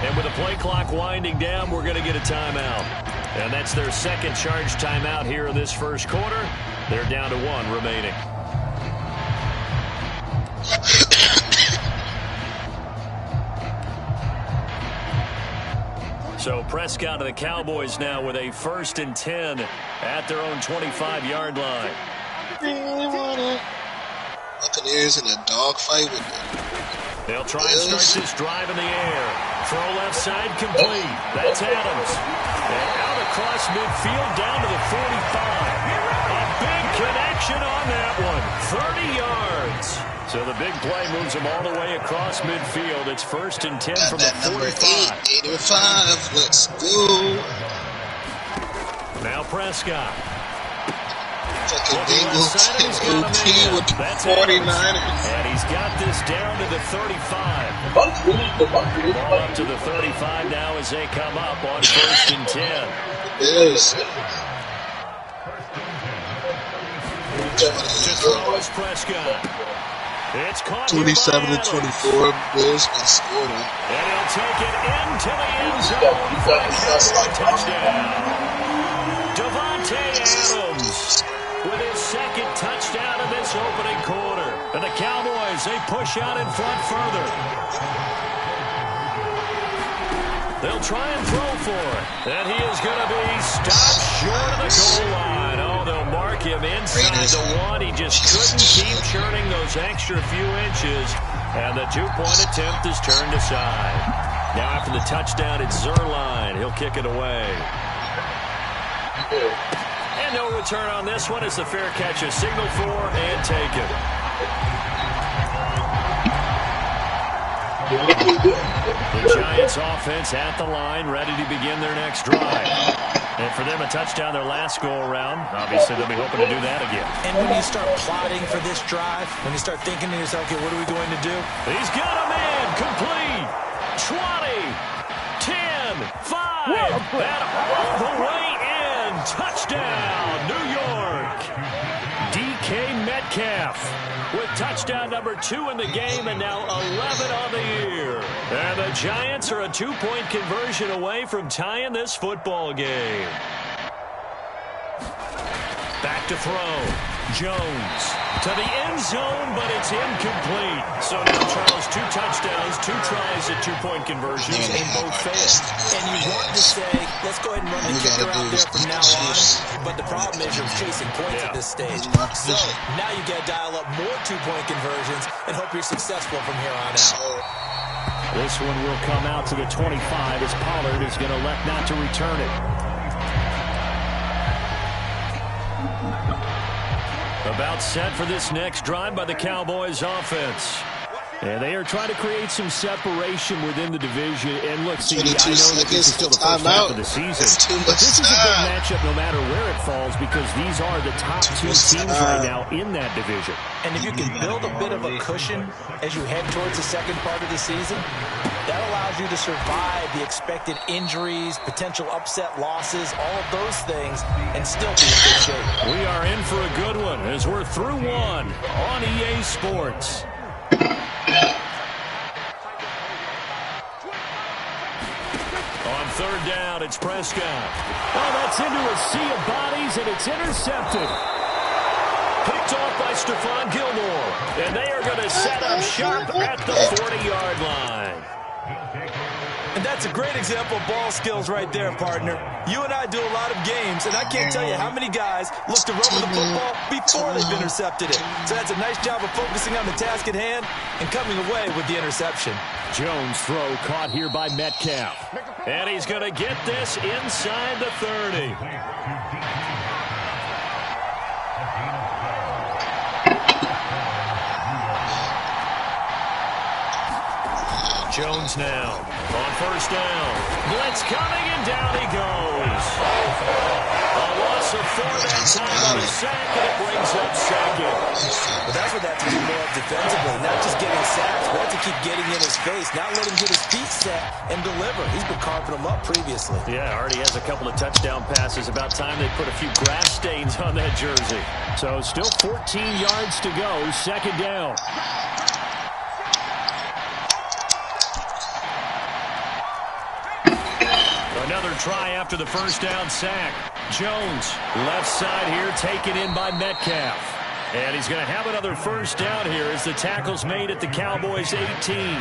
And with the play clock winding down, we're going to get a timeout. And that's their second charge timeout here in this first quarter. They're down to one remaining. So Prescott of the Cowboys now with a 1st and 10 at their own 25-yard line.
Buccaneers in a dogfight with them.
They'll try and start this drive in the air. Throw left side complete. That's Adams. And out across midfield down to the 45. A big connection on that one. 30 yards. So the big play moves them all the way across midfield. It's 1st and 10 from the 45.
8 and 5. Let's go.
Now Prescott.
Fucking Bengals and OT with the 49ers.
And he's got this down to the 35. Ball up to the 35 now as they come up on 1st and 10.
Yes.
To throw is Prescott. It's caught
27 to 24. Bills can score them.
And he'll take it into the end zone for a touchdown. Davante Adams with his second touchdown in this opening quarter. And the Cowboys, they push out in front further. They'll try and throw for it. And he is going to be stopped short of the goal line. Oh, they'll mark him inside the one. He just couldn't keep churning those extra few inches. And the two-point attempt is turned aside. Now after the touchdown, it's Zuerlein. He'll kick it away. And no return on this one as the fair catch is signaled for and taken. The Giants offense at the line, ready to begin their next drive. And for them, a touchdown their last go-around. Obviously, they'll be hoping to do that again.
And when you start plotting for this drive, when you start thinking to yourself, okay, what are we going to do?
He's got a man complete. 20, 10, 5, and all the way in. Touchdown, New York. DK Metcalf with touchdown number 2 in the game and now 11 on the year. And the Giants are a 2-point conversion away from tying this football game. Back to throw. Jones to the end zone, but it's incomplete. So now Charles, 2 touchdowns, 2 tries at 2-point conversions, and both failed.
And you want to say, let's go ahead and run the kicker out there from now on. But the problem is you're chasing points at this stage. So now you got to dial up more 2-point conversions and hope you're successful from here on out.
This one will come out to the 25 as Pollard is going to elect not to return it. About set for this next drive by the Cowboys offense. And they are trying to create some separation within the division. And look, see, I know that this is still the first half of the season, but this is a big matchup no matter where it falls because these are the top 2 teams right now in that division.
And if you can build a bit of a cushion as you head towards the second part of the season, that allows you to survive the expected injuries, potential upset losses, all of those things, and still be in good shape.
We are in for a good one as we're through one on EA Sports. On 3rd down, it's Prescott. Oh, that's into a sea of bodies, and it's intercepted. Picked off by Stephon Gilmore. And they are going to set up sharp at the 40-yard line.
And that's a great example of ball skills right there, partner. You and I do a lot of games, and I can't tell you how many guys look to run with the football before they've intercepted it. So that's a nice job of focusing on the task at hand and coming away with the interception.
Jones' throw caught here by Metcalf. And he's going to get this inside the 30. Jones now on first down. Blitz coming, and down he goes. A loss of 4 that time on a sack, and it brings up second.
But that's what they have to do more of defensively, not just getting sacks, but to keep getting in his face, not let him get his feet set and deliver. He's been carving them up previously.
Yeah, already has a couple of touchdown passes. About time they put a few grass stains on that jersey. So still 14 yards to go, second down. Another try after the first down sack. Jones, left side here, taken in by Metcalf. And he's going to have another first down here as the tackle's made at the Cowboys' 18.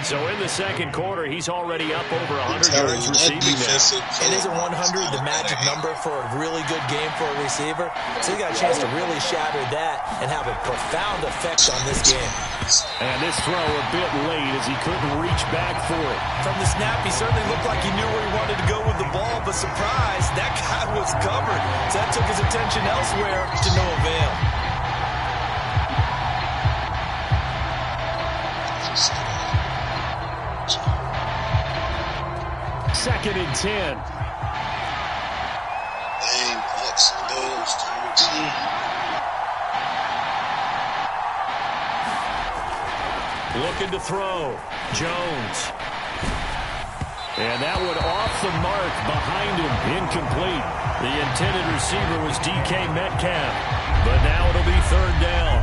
So in the second quarter, he's already up over 100 yards receiving now.
And isn't 100 the magic number for a really good game for a receiver? So he got a chance to really shatter that and have a profound effect on this game.
And this throw a bit late as he couldn't reach back for it.
From the snap, he certainly looked like he knew where he wanted to go with the ball, but surprise, that guy was covered. So that took his attention elsewhere to no avail.
Second and 10.
Dang, Bucks and Bills, 13.
Looking to throw. Jones. And that one off the mark behind him. Incomplete. The intended receiver was DK Metcalf. But now it'll be third down.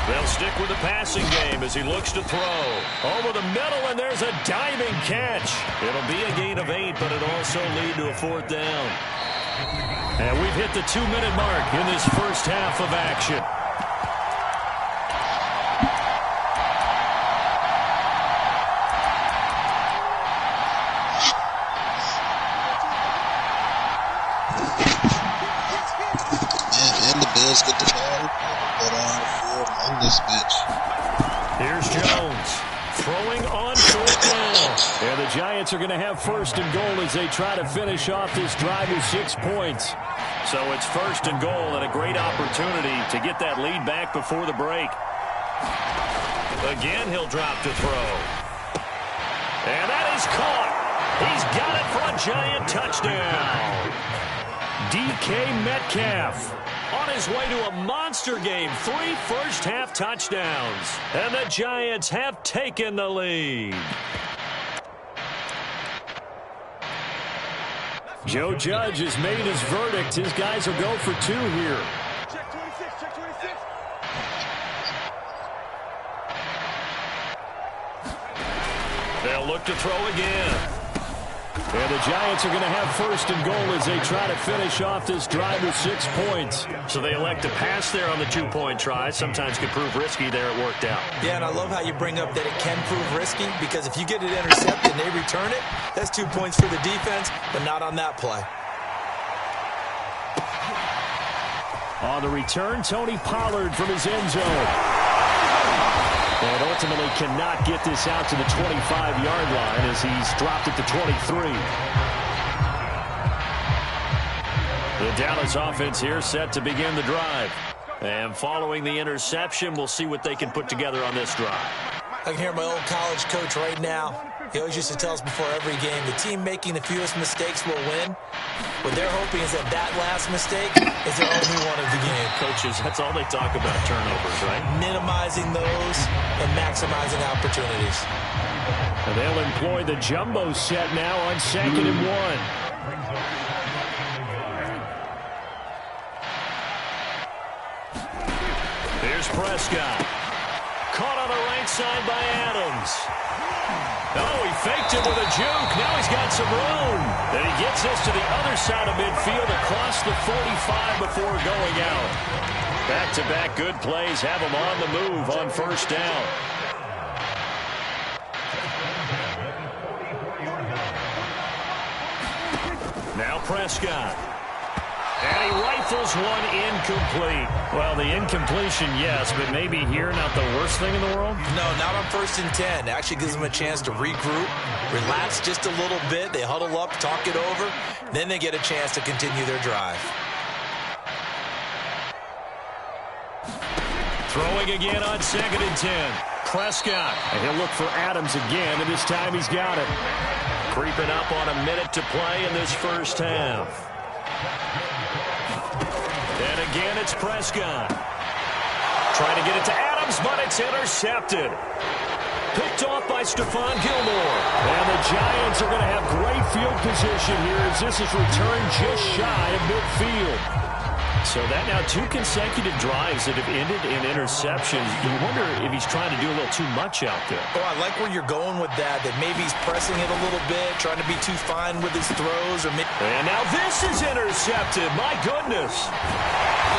They'll stick with the passing game as he looks to throw. Over the middle, and there's a diving catch. It'll be a gain of 8, but it'll also lead to a fourth down. And we've hit the 2-minute mark in this first half of action.
And the Bills get the ball. On this bitch.
Here's Jones throwing on fourth down. And the Giants are going to have first and goal as they try to finish off this drive with 6 points. So it's first and goal and a great opportunity to get that lead back before the break. Again, he'll drop to throw. And that is caught. He's got it for a Giant touchdown. DK Metcalf on his way to a monster game. 3 first-half touchdowns. And the Giants have taken the lead. Joe Judge has made his verdict. His guys will go for 2 here.
Check 26, check 26.
They'll look to throw again. And the Giants are going to have first and goal as they try to finish off this drive with 6 points. So they elect to pass there on the 2-point try. Sometimes can prove risky. There it worked out.
Yeah, and I love how you bring up that it can prove risky, because if you get it intercepted and they return it, that's 2 points for the defense, but not on that play.
On the return, Tony Pollard from his end zone. And ultimately cannot get this out to the 25-yard line as he's dropped at the 23. The Dallas offense here set to begin the drive. And following the interception, we'll see what they can put together on this drive.
I can hear my old college coach right now. He always used to tell us before every game, the team making the fewest mistakes will win. What they're hoping is that that last mistake is their only one of the game.
Coaches, that's all they talk about, turnovers, right?
Minimizing those and maximizing opportunities.
And they'll employ the jumbo set now on 2nd and 1. Here's Prescott. Caught on the right side by Adams. Oh, he faked it with a juke. Now he's got some room. And he gets this to the other side of midfield across the 45 before going out. Back-to-back good plays have him on the move on first down. Now Prescott. And he rifles one incomplete. Well, the incompletion, yes, but maybe here not the worst thing in the world?
No, not on 1st and 10. Actually gives them a chance to regroup, relax just a little bit. They huddle up, talk it over. Then they get a chance to continue their drive.
Throwing again on 2nd and 10. Prescott. And he'll look for Adams again, and this time he's got it. Creeping up on a minute to play in this first half. And again, it's Prescott. Trying to get it to Adams, but it's intercepted. Picked off by Stephon Gilmore. And the Giants are going to have great field position here as this is returned just shy of midfield. So that now 2 consecutive drives that have ended in interceptions. You wonder if he's trying to do a little too much out there.
Oh, I like where you're going with that maybe he's pressing it a little bit, trying to be too fine with his throws.
And now this is intercepted. My goodness.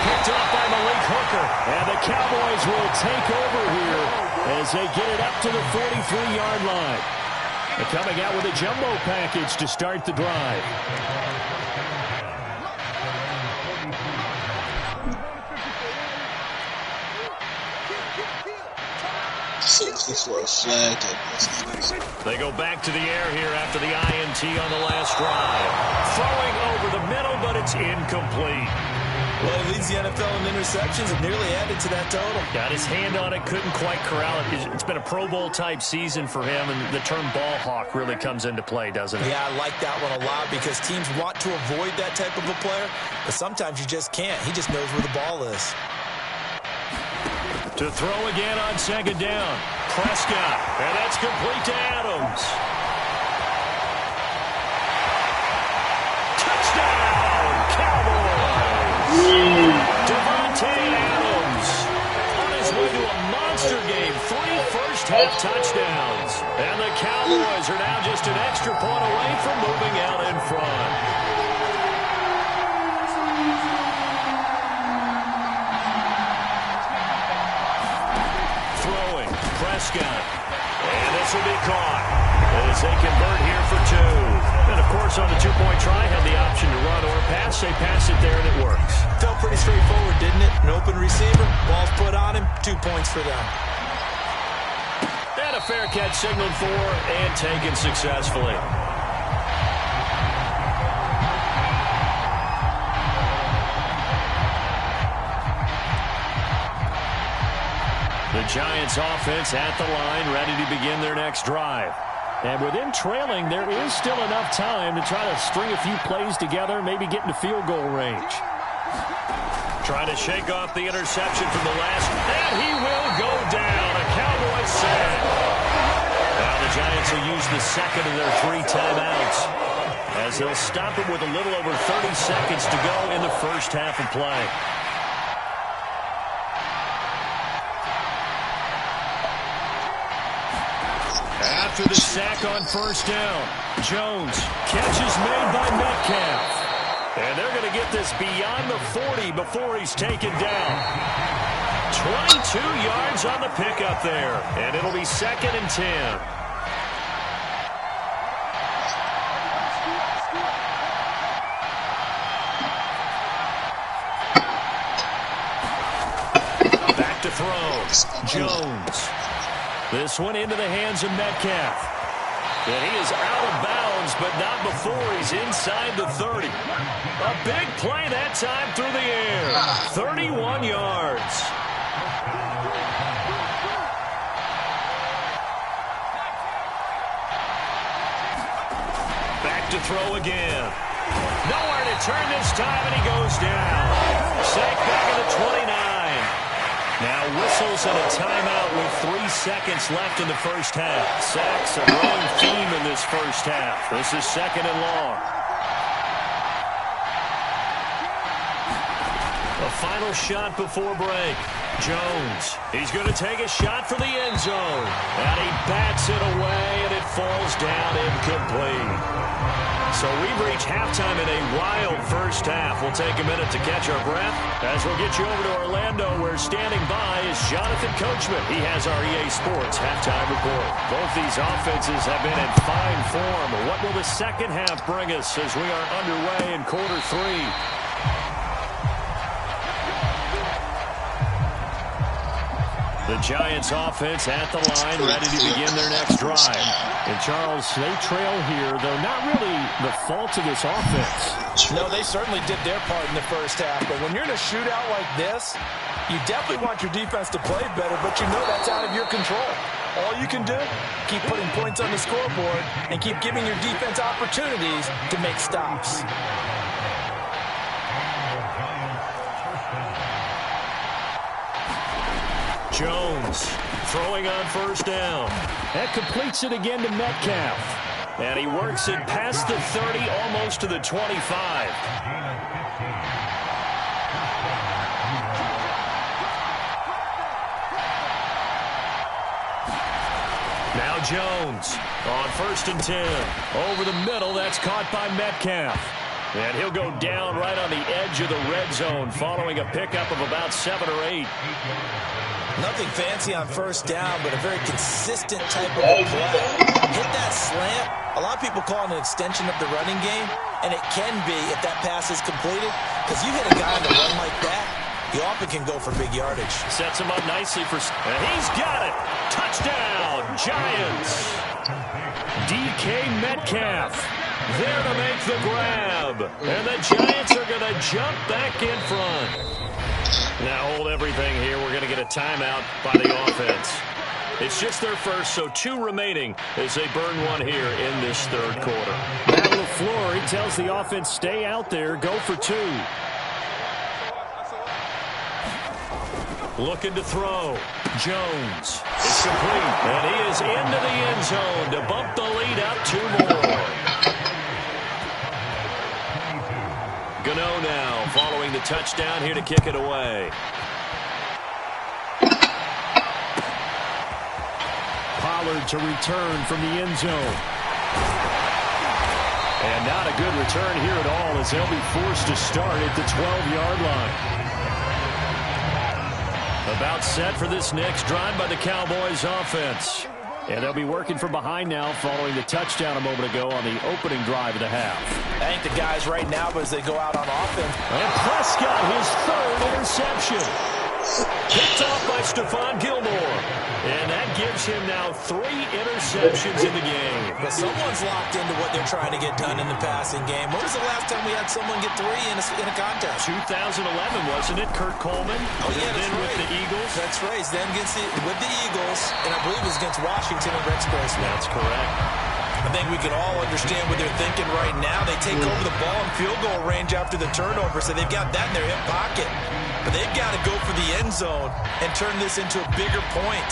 Picked off by Malik Hooker. And the Cowboys will take over here as they get it up to the 43-yard line. They're coming out with a jumbo package to start the drive.
For a flag.
They go back to the air here after the INT on the last drive. Throwing over the middle, but it's incomplete.
Well, he leads the NFL in interceptions and nearly added to that total.
Got his hand on it, couldn't quite corral it. It's been a Pro Bowl-type season for him, and the term ball hawk really comes into play, doesn't it?
Yeah, I like that one a lot because teams want to avoid that type of a player, but sometimes you just can't. He just knows where the ball is.
To throw again on 2nd down. Prescott, and that's complete to Adams. Touchdown, Cowboys! Davante Adams on his way to a monster game. 3 first-half touchdowns. And the Cowboys are now just an extra point away from moving out in front. Prescott. And this will be caught as they convert here for 2. And, of course, on the 2-point try, had the option to run or pass. They pass it there, and it works.
Felt pretty straightforward, didn't it? An open receiver, ball's put on him, 2 points for them.
And a fair catch signaled for and taken successfully. The Giants offense at the line, ready to begin their next drive. And with them trailing, there is still enough time to try to string a few plays together, maybe get into field goal range. Trying to shake off the interception from the last, and he will go down. A Cowboy sack. Now the Giants will use the second of their 3 timeouts as they'll stop it with a little over 30 seconds to go in the first half of play. After the sack on first down, Jones, catch is made by Metcalf. And they're going to get this beyond the 40 before he's taken down. 22 yards on the pickup there, and it'll be 2nd and 10. Back to throw, Jones. This one into the hands of Metcalf. And he is out of bounds, but not before he's inside the 30. A big play that time through the air. 31 yards. Back to throw again. Nowhere to turn this time, and he goes down. Sacked back at the 29. Now whistles and a timeout with 3 seconds left in the first half. Sacks a growing theme in this first half. This is 2nd and long. A The final shot before break. Jones, he's going to take a shot for the end zone. And he bats it away, and it falls down incomplete. So we've reached halftime in a wild first half. We'll take a minute to catch our breath as we'll get you over to Orlando, where standing by is Jonathan Coachman. He has our EA Sports halftime report. Both these offenses have been in fine form. What will the second half bring us as we are underway in quarter 3? The Giants offense at the line, ready to begin their next drive. And Charles, they trail here, though not really the fault of this offense.
No, they certainly did their part in the first half. But when you're in a shootout like this, you definitely want your defense to play better, but you know that's out of your control. All you can do, keep putting points on the scoreboard and keep giving your defense opportunities to make stops.
Jones throwing on first down. That completes it again to Metcalf. And he works it past the 30, almost to the 25. Now Jones on 1st and 10. Over the middle, that's caught by Metcalf. And he'll go down right on the edge of the red zone following a pickup of about 7 or 8.
Nothing fancy on first down, but a very consistent type of a play. Hit that slant. A lot of people call it an extension of the running game, and it can be if that pass is completed, because you hit a guy on the run like that, you often can go for big yardage.
Sets him up nicely for... And he's got it! Touchdown, Giants! DK Metcalf there to make the grab. And the Giants are going to jump back in front. Now hold everything here. We're going to get a timeout by the offense. It's just their first, so 2 remaining as they burn one here in this third quarter. Matt LaFleur, he tells the offense, stay out there, go for 2. Looking to throw. Jones is complete, and he is into the end zone to bump the lead out 2 more. Gano now following the touchdown here to kick it away. Pollard to return from the end zone. And not a good return here at all as they'll be forced to start at the 12-yard line. About set for this next drive by the Cowboys offense. And they'll be working from behind now following the touchdown a moment ago on the opening drive of the half.
I think the guys right now, as they go out on offense.
And Prescott, his 3rd interception. Picked off by Stephon Gilmore. And that gives him now 3 interceptions in the game.
But someone's locked into what they're trying to get done in the passing game. When was the last time we had someone get 3 in a contest?
2011, wasn't it? Kurt Coleman.
Oh, yeah,
then
right.
With the Eagles.
That's right. Then with the Eagles, and I believe it was against Washington and Rex Grossman.
That's correct.
I think we can all understand what they're thinking right now. They take over the ball in field goal range after the turnover, so they've got that in their hip pocket. But they've got to go for the end zone and turn this into a bigger point.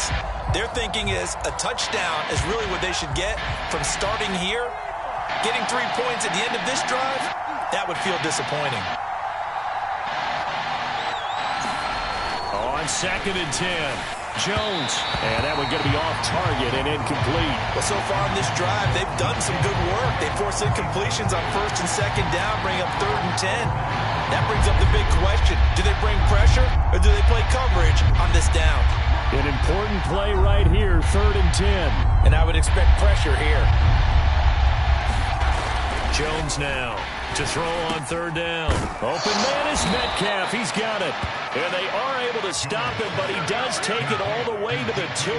Their thinking is a touchdown is really what they should get from starting here. Getting 3 points at the end of this drive, that would feel disappointing.
On 2nd and 10. Jones. And that one going to be off target and incomplete.
Well, so far in this drive, they've done some good work. They force incompletions on 1st and 2nd down, bring up 3rd and 10. That brings up the big question. Do they bring pressure or do they play coverage on this down?
An important play right here, 3rd and 10.
And I would expect pressure here.
Jones now to throw on 3rd down. Open man is Metcalf. He's got it. And they are able to stop him, but he does take it all the way to the 2.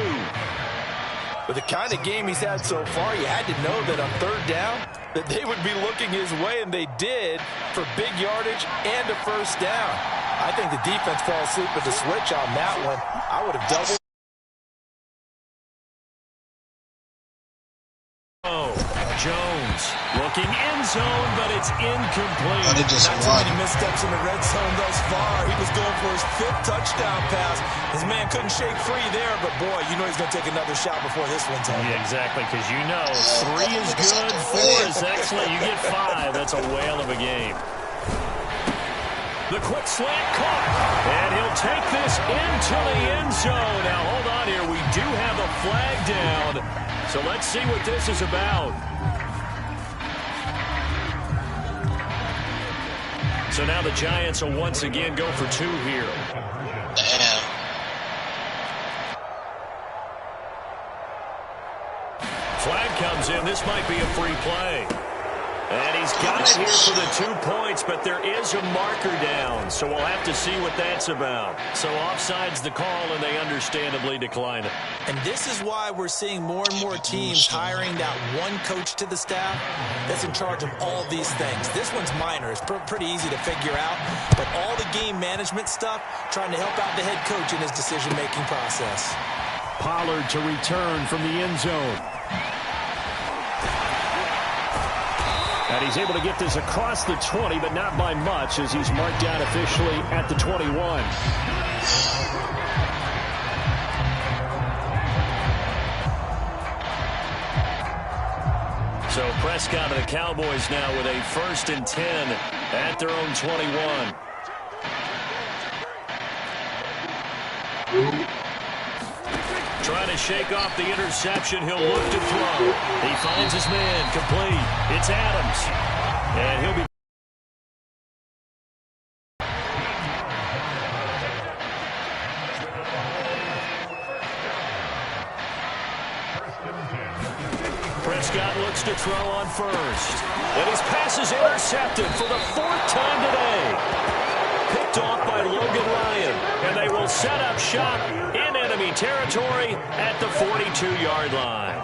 With the kind of game he's had so far, you had to know that on 3rd down, that they would be looking his way, and they did, for big yardage and a 1st down. I think the defense fell asleep with the switch on that one. I would have doubled.
Jones looking end zone, but it's incomplete.
Not too many missteps in the red zone thus far. He was going for his 5th touchdown pass. His man couldn't shake free there, but boy, you know he's going to take another shot before this one's over.
Yeah, exactly, because you know 3 is good, 4 is excellent. You get 5, that's a whale of a game. The quick slant caught. And he'll take this into the end zone. Now, hold on here. We do have a flag down. So let's see what this is about. So now the Giants will once again go for 2 here.
Damn.
Flag comes in. This might be a free play. And he's got it here for the 2 points, but there is a marker down. So we'll have to see what that's about. So offside's the call, and they understandably decline it.
And this is why we're seeing more and more teams hiring that one coach to the staff that's in charge of all these things. This one's minor. It's pretty easy to figure out. But all the game management stuff, trying to help out the head coach in his decision-making process.
Pollard to return from the end zone. And he's able to get this across the 20, but not by much, as he's marked down officially at the 21. So Prescott and the Cowboys now with a 1st and 10 at their own 21. Trying to shake off the interception. He'll look to throw. He finds his man complete. It's Adams. And he'll be... Prescott looks to throw on first. And his pass is intercepted for the 4th time today. Picked off by Logan Ryan. And they will set up shop in enemy territory at the 42-yard line.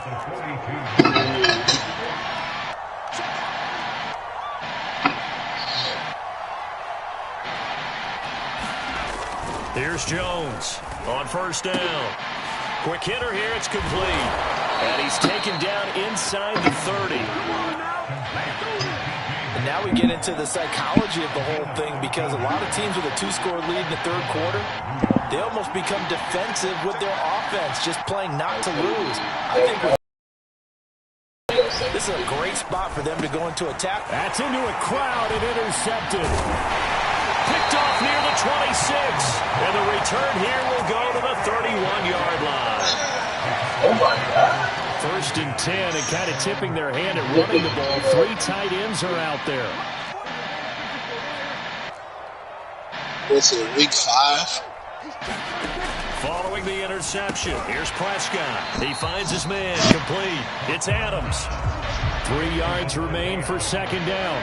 Here's Jones on 1st down. Quick hitter here, it's complete. And he's taken down inside the 30.
And now we get into the psychology of the whole thing, because a lot of teams with a 2-score lead in the 3rd quarter, they almost become defensive with their offense, just playing not to lose. I think this is a great spot for them to go into attack.
That's into a crowd and intercepted. Picked off near the 26. And the return here will go to the 31-yard line.
Oh, my God.
1st and 10, and kind of tipping their hand at running the ball. 3 tight ends are out there.
What's it, week 5?
Following the interception, here's Prescott. He finds his man complete. It's Adams. 3 yards remain for 2nd down.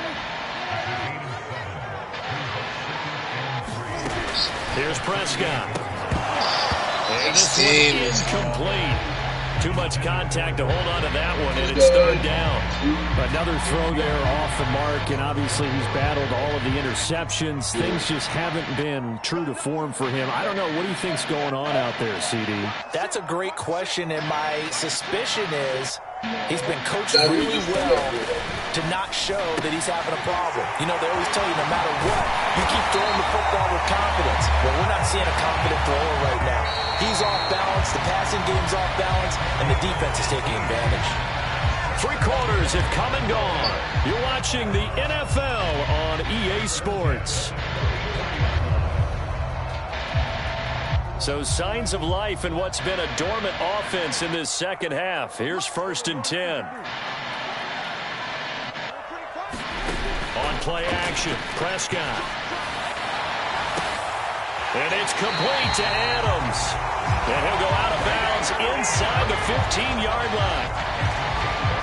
Here's Prescott. And this one is complete. Too much contact to hold on to that one, and it's 3rd down. Another throw there off the mark, and obviously he's battled all of the interceptions. Things just haven't been true to form for him. I don't know. What do you think's going on out there, CD?
That's a great question, and my suspicion is he's been coached really well to not show that he's having a problem. You know, they always tell you no matter what, you keep throwing the football with confidence. Well, we're not seeing a confident thrower right now. He's off balance, the passing game's off balance, and the defense is taking advantage.
3 quarters have come and gone. You're watching the NFL on EA Sports. So signs of life in what's been a dormant offense in this 2nd half. Here's 1st and 10. On play action, Prescott. And it's complete to Adams. And he'll go out of bounds inside the 15-yard line.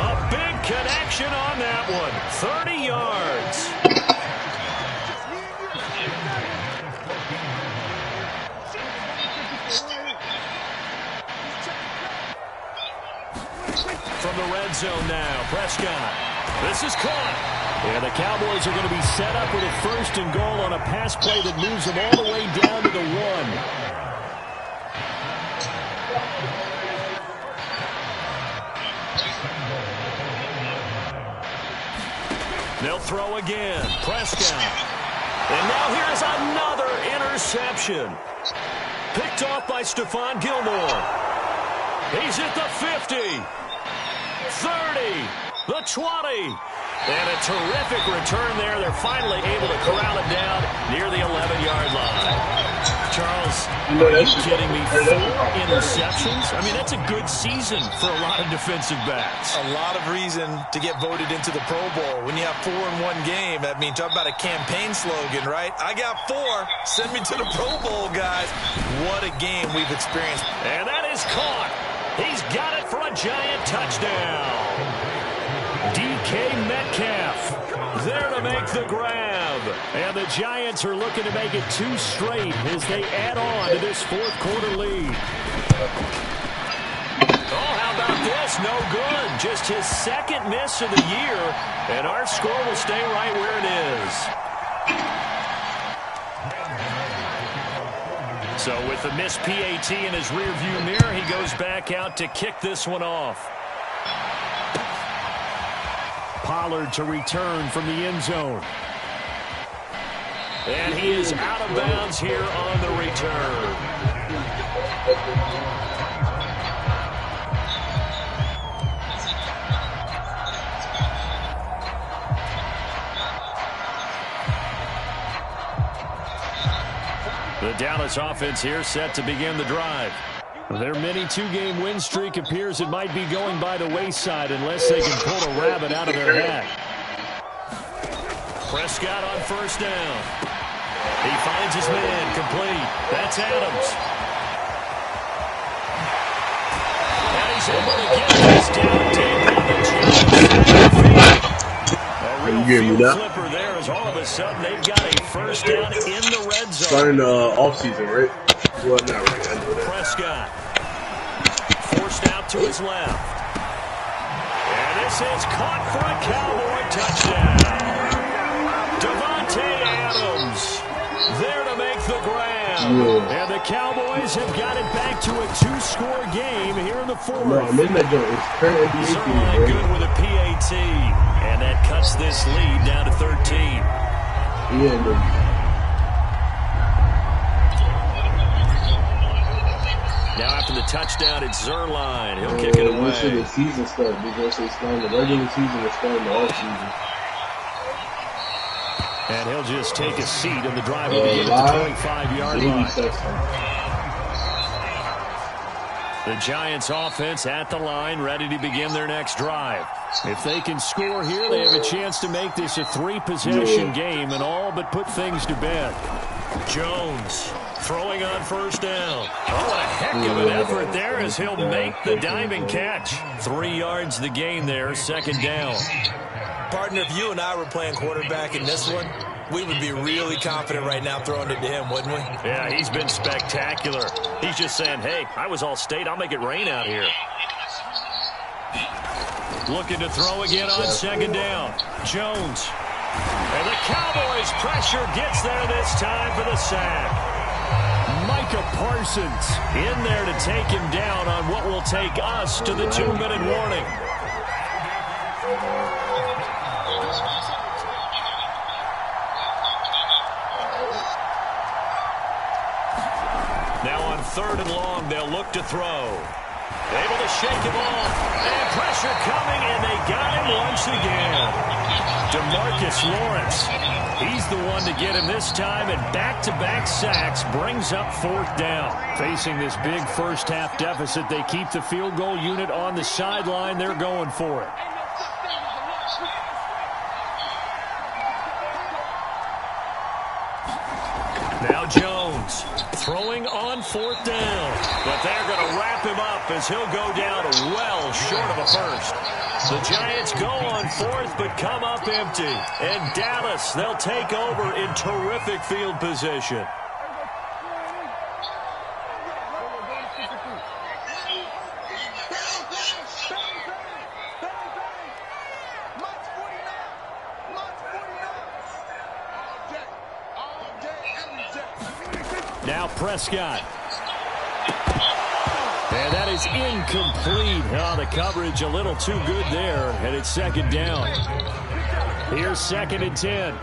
A big connection on that one. 30 yards. From the red zone now, Prescott. This is caught. And the Cowboys are going to be set up with a 1st and goal on a pass play that moves them all the way down to the 1. They'll throw again. Prescott. And now here's another interception. Picked off by Stephon Gilmore. He's at the 50. 30. The 20. And a terrific return there. They're finally able to corral it down near the 11-yard line. Charles, are you kidding me? 4 interceptions? I mean, that's a good season for a lot of defensive backs.
A lot of reason to get voted into the Pro Bowl. When you have 4 in one game, I mean, talk about a campaign slogan, right? I got 4. Send me to the Pro Bowl, guys. What a game we've experienced.
And that is caught. He's got it for a Giant touchdown. DK Metcalf there to make the grab. And the Giants are looking to make it 2 straight as they add on to this fourth-quarter lead. Oh, how about this? No good. Just his 2nd miss of the year. And our score will stay right where it is. So with the missed PAT in his rearview mirror, he goes back out to kick this one off. Pollard to return from the end zone. And he is out of bounds here on the return. The Dallas offense here set to begin the drive. Their mini 2-game win streak appears it might be going by the wayside unless they can pull a rabbit out of their hat. Prescott on first down. He finds his man complete. That's Adams. And he's able to get this down deep on the Giants. A real field flipper there as all of a sudden they've got a first down in the red zone.
Starting the offseason, right? Well, not right. I know that.
Prescott forced out to his left. And this is caught for a Cowboy touchdown. Davante Adams there to make the grab. Yeah. And the Cowboys have got it back to a 2-score game here in the 4th.
No, I'm in that joint. It's current NBA team, right?
Good with a PAT. And that cuts this lead down to 13.
Yeah, no.
Now after the touchdown, it's Zuerlein. He'll kick it away.
Once the season starts, because it's starting the regular season, it's starting the offseason.
And he'll just take a seat, and the drive will begin at the 25-yard line. The Giants offense at the line, ready to begin their next drive. If they can score here, they have a chance to make this a 3-possession game and all but put things to bed. Jones throwing on first down. Oh, what a heck of an effort there as he'll make the diamond catch. 3 yards the gain there, 2nd down.
Partner, if you and I were playing quarterback in this one, we would be really confident right now throwing it to him, wouldn't we?
Yeah, he's been spectacular. He's just saying, hey, I was all state. I'll make it rain out here. Looking to throw again on 2nd down. Jones. And the Cowboys' pressure gets there this time for the sack. Micah Parsons in there to take him down on what will take us to the 2-minute warning. Now on 3rd and long, they'll look to throw. Able to shake him off. And pressure coming, and they got him once again. DeMarcus Lawrence. He's the one to get him this time, and back-to-back sacks brings up 4th down. Facing this big first-half deficit, they keep the field goal unit on the sideline. They're going for it. Now Jones throwing on 4th down. But they're going to wrap him up as he'll go down well short of a first. The Giants go on 4th but come up empty. And Dallas, they'll take over in terrific field position. Now Prescott. And that is incomplete. Oh, the coverage a little too good there. And it's 2nd down. Here's 2nd and 10.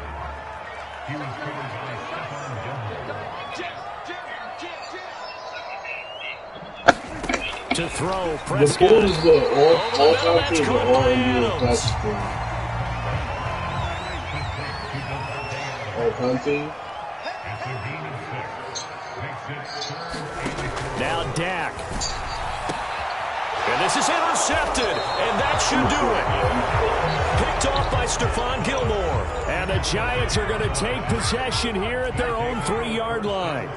To throw, Prescott.
The all-time team, all-NBA hunting.
Now Dak. And this is intercepted, and that should do it. Picked off by Stephon Gilmore. And the Giants are going to take possession here at their own 3-yard line.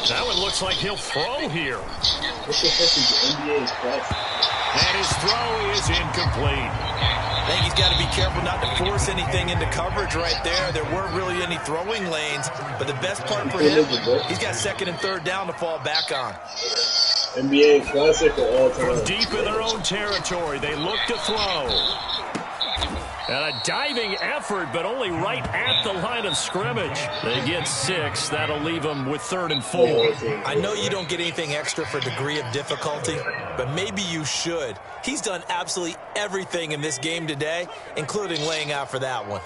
That one looks like he'll throw here.
What the heck is the NBA class?
And his throw is incomplete.
I think he's got to be careful not to force anything into coverage right there. There weren't really any throwing lanes, but the best part for him, he's got 2nd and 3rd down to fall back on.
NBA classic of all time.
From deep in their own territory, they look to throw. And a diving effort, but only right at the line of scrimmage. They get 6. That'll leave them with 3rd and 4.
I know you don't get anything extra for degree of difficulty, but maybe you should. He's done absolutely everything in this game today, including laying out for that one.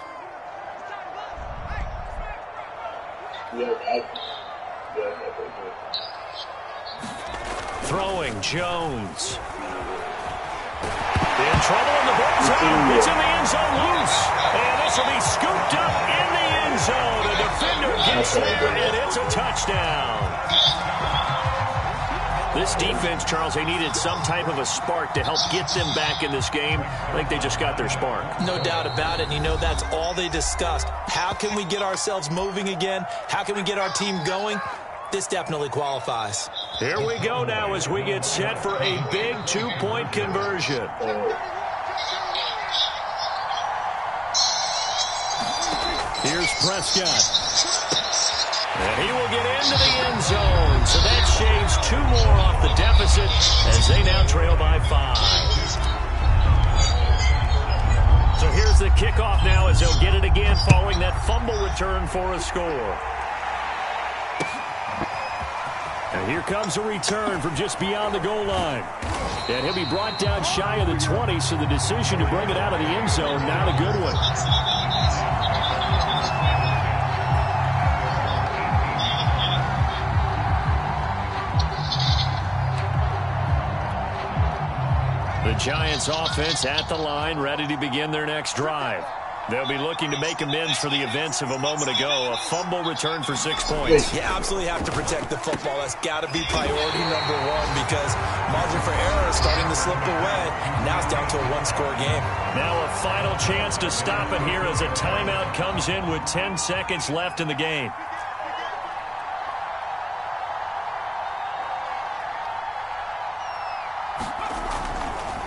Throwing Jones. In trouble in the bullseye. It's in the end zone loose. And this will be scooped up in the end zone. A defender gets there, and it's a touchdown. This defense, Charles, they needed some type of a spark to help get them back in this game. I think they just got their spark.
No doubt about it, and you know that's all they discussed. How can we get ourselves moving again? How can we get our team going? This definitely qualifies.
Here we go now as we get set for a big 2-point conversion. Here's Prescott. And he will get into the end zone. So that shaves 2 more off the deficit as they now trail by 5. So here's the kickoff now as they'll get it again following that fumble return for a score. And here comes a return from just beyond the goal line. And he'll be brought down shy of the 20, so the decision to bring it out of the end zone, not a good one. The Giants offense at the line, ready to begin their next drive. They'll be looking to make amends for the events of a moment ago. A fumble return for 6 points.
You absolutely have to protect the football. That's got to be priority number 1 because margin for error is starting to slip away. Now it's down to a 1-score game.
Now a final chance to stop it here as a timeout comes in with 10 seconds left in the game.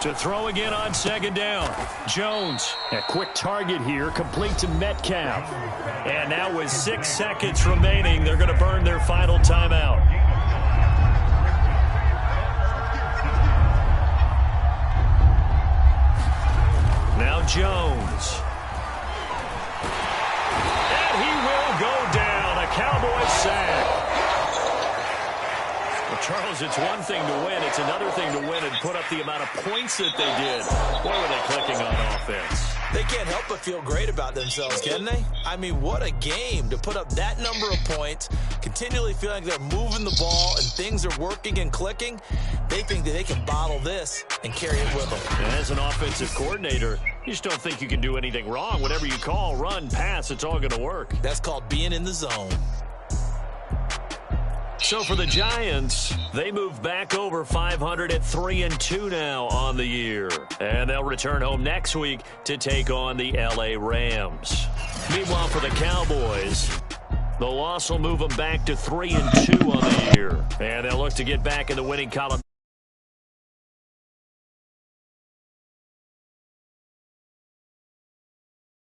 To throw again on 2nd down. Jones, a quick target here, complete to Metcalf. And now with 6 seconds remaining, they're going to burn their final timeout. Now Jones. And he will go down. A Cowboys sack. Charles, it's one thing to win. It's another thing to win and put up the amount of points that they did. Boy, were they clicking on offense.
They can't help but feel great about themselves, can they? I mean, what a game to put up that number of points, continually feeling like they're moving the ball and things are working and clicking. They think that they can bottle this and carry it with them.
And as an offensive coordinator, you just don't think you can do anything wrong. Whatever you call, run, pass, it's all going to work.
That's called being in the zone.
So for the Giants, they move back over 500 at 3-2 now on the year. And they'll return home next week to take on the LA Rams. Meanwhile, for the Cowboys, the loss will move them back to 3-2 on the year. And they'll look to get back in the winning column.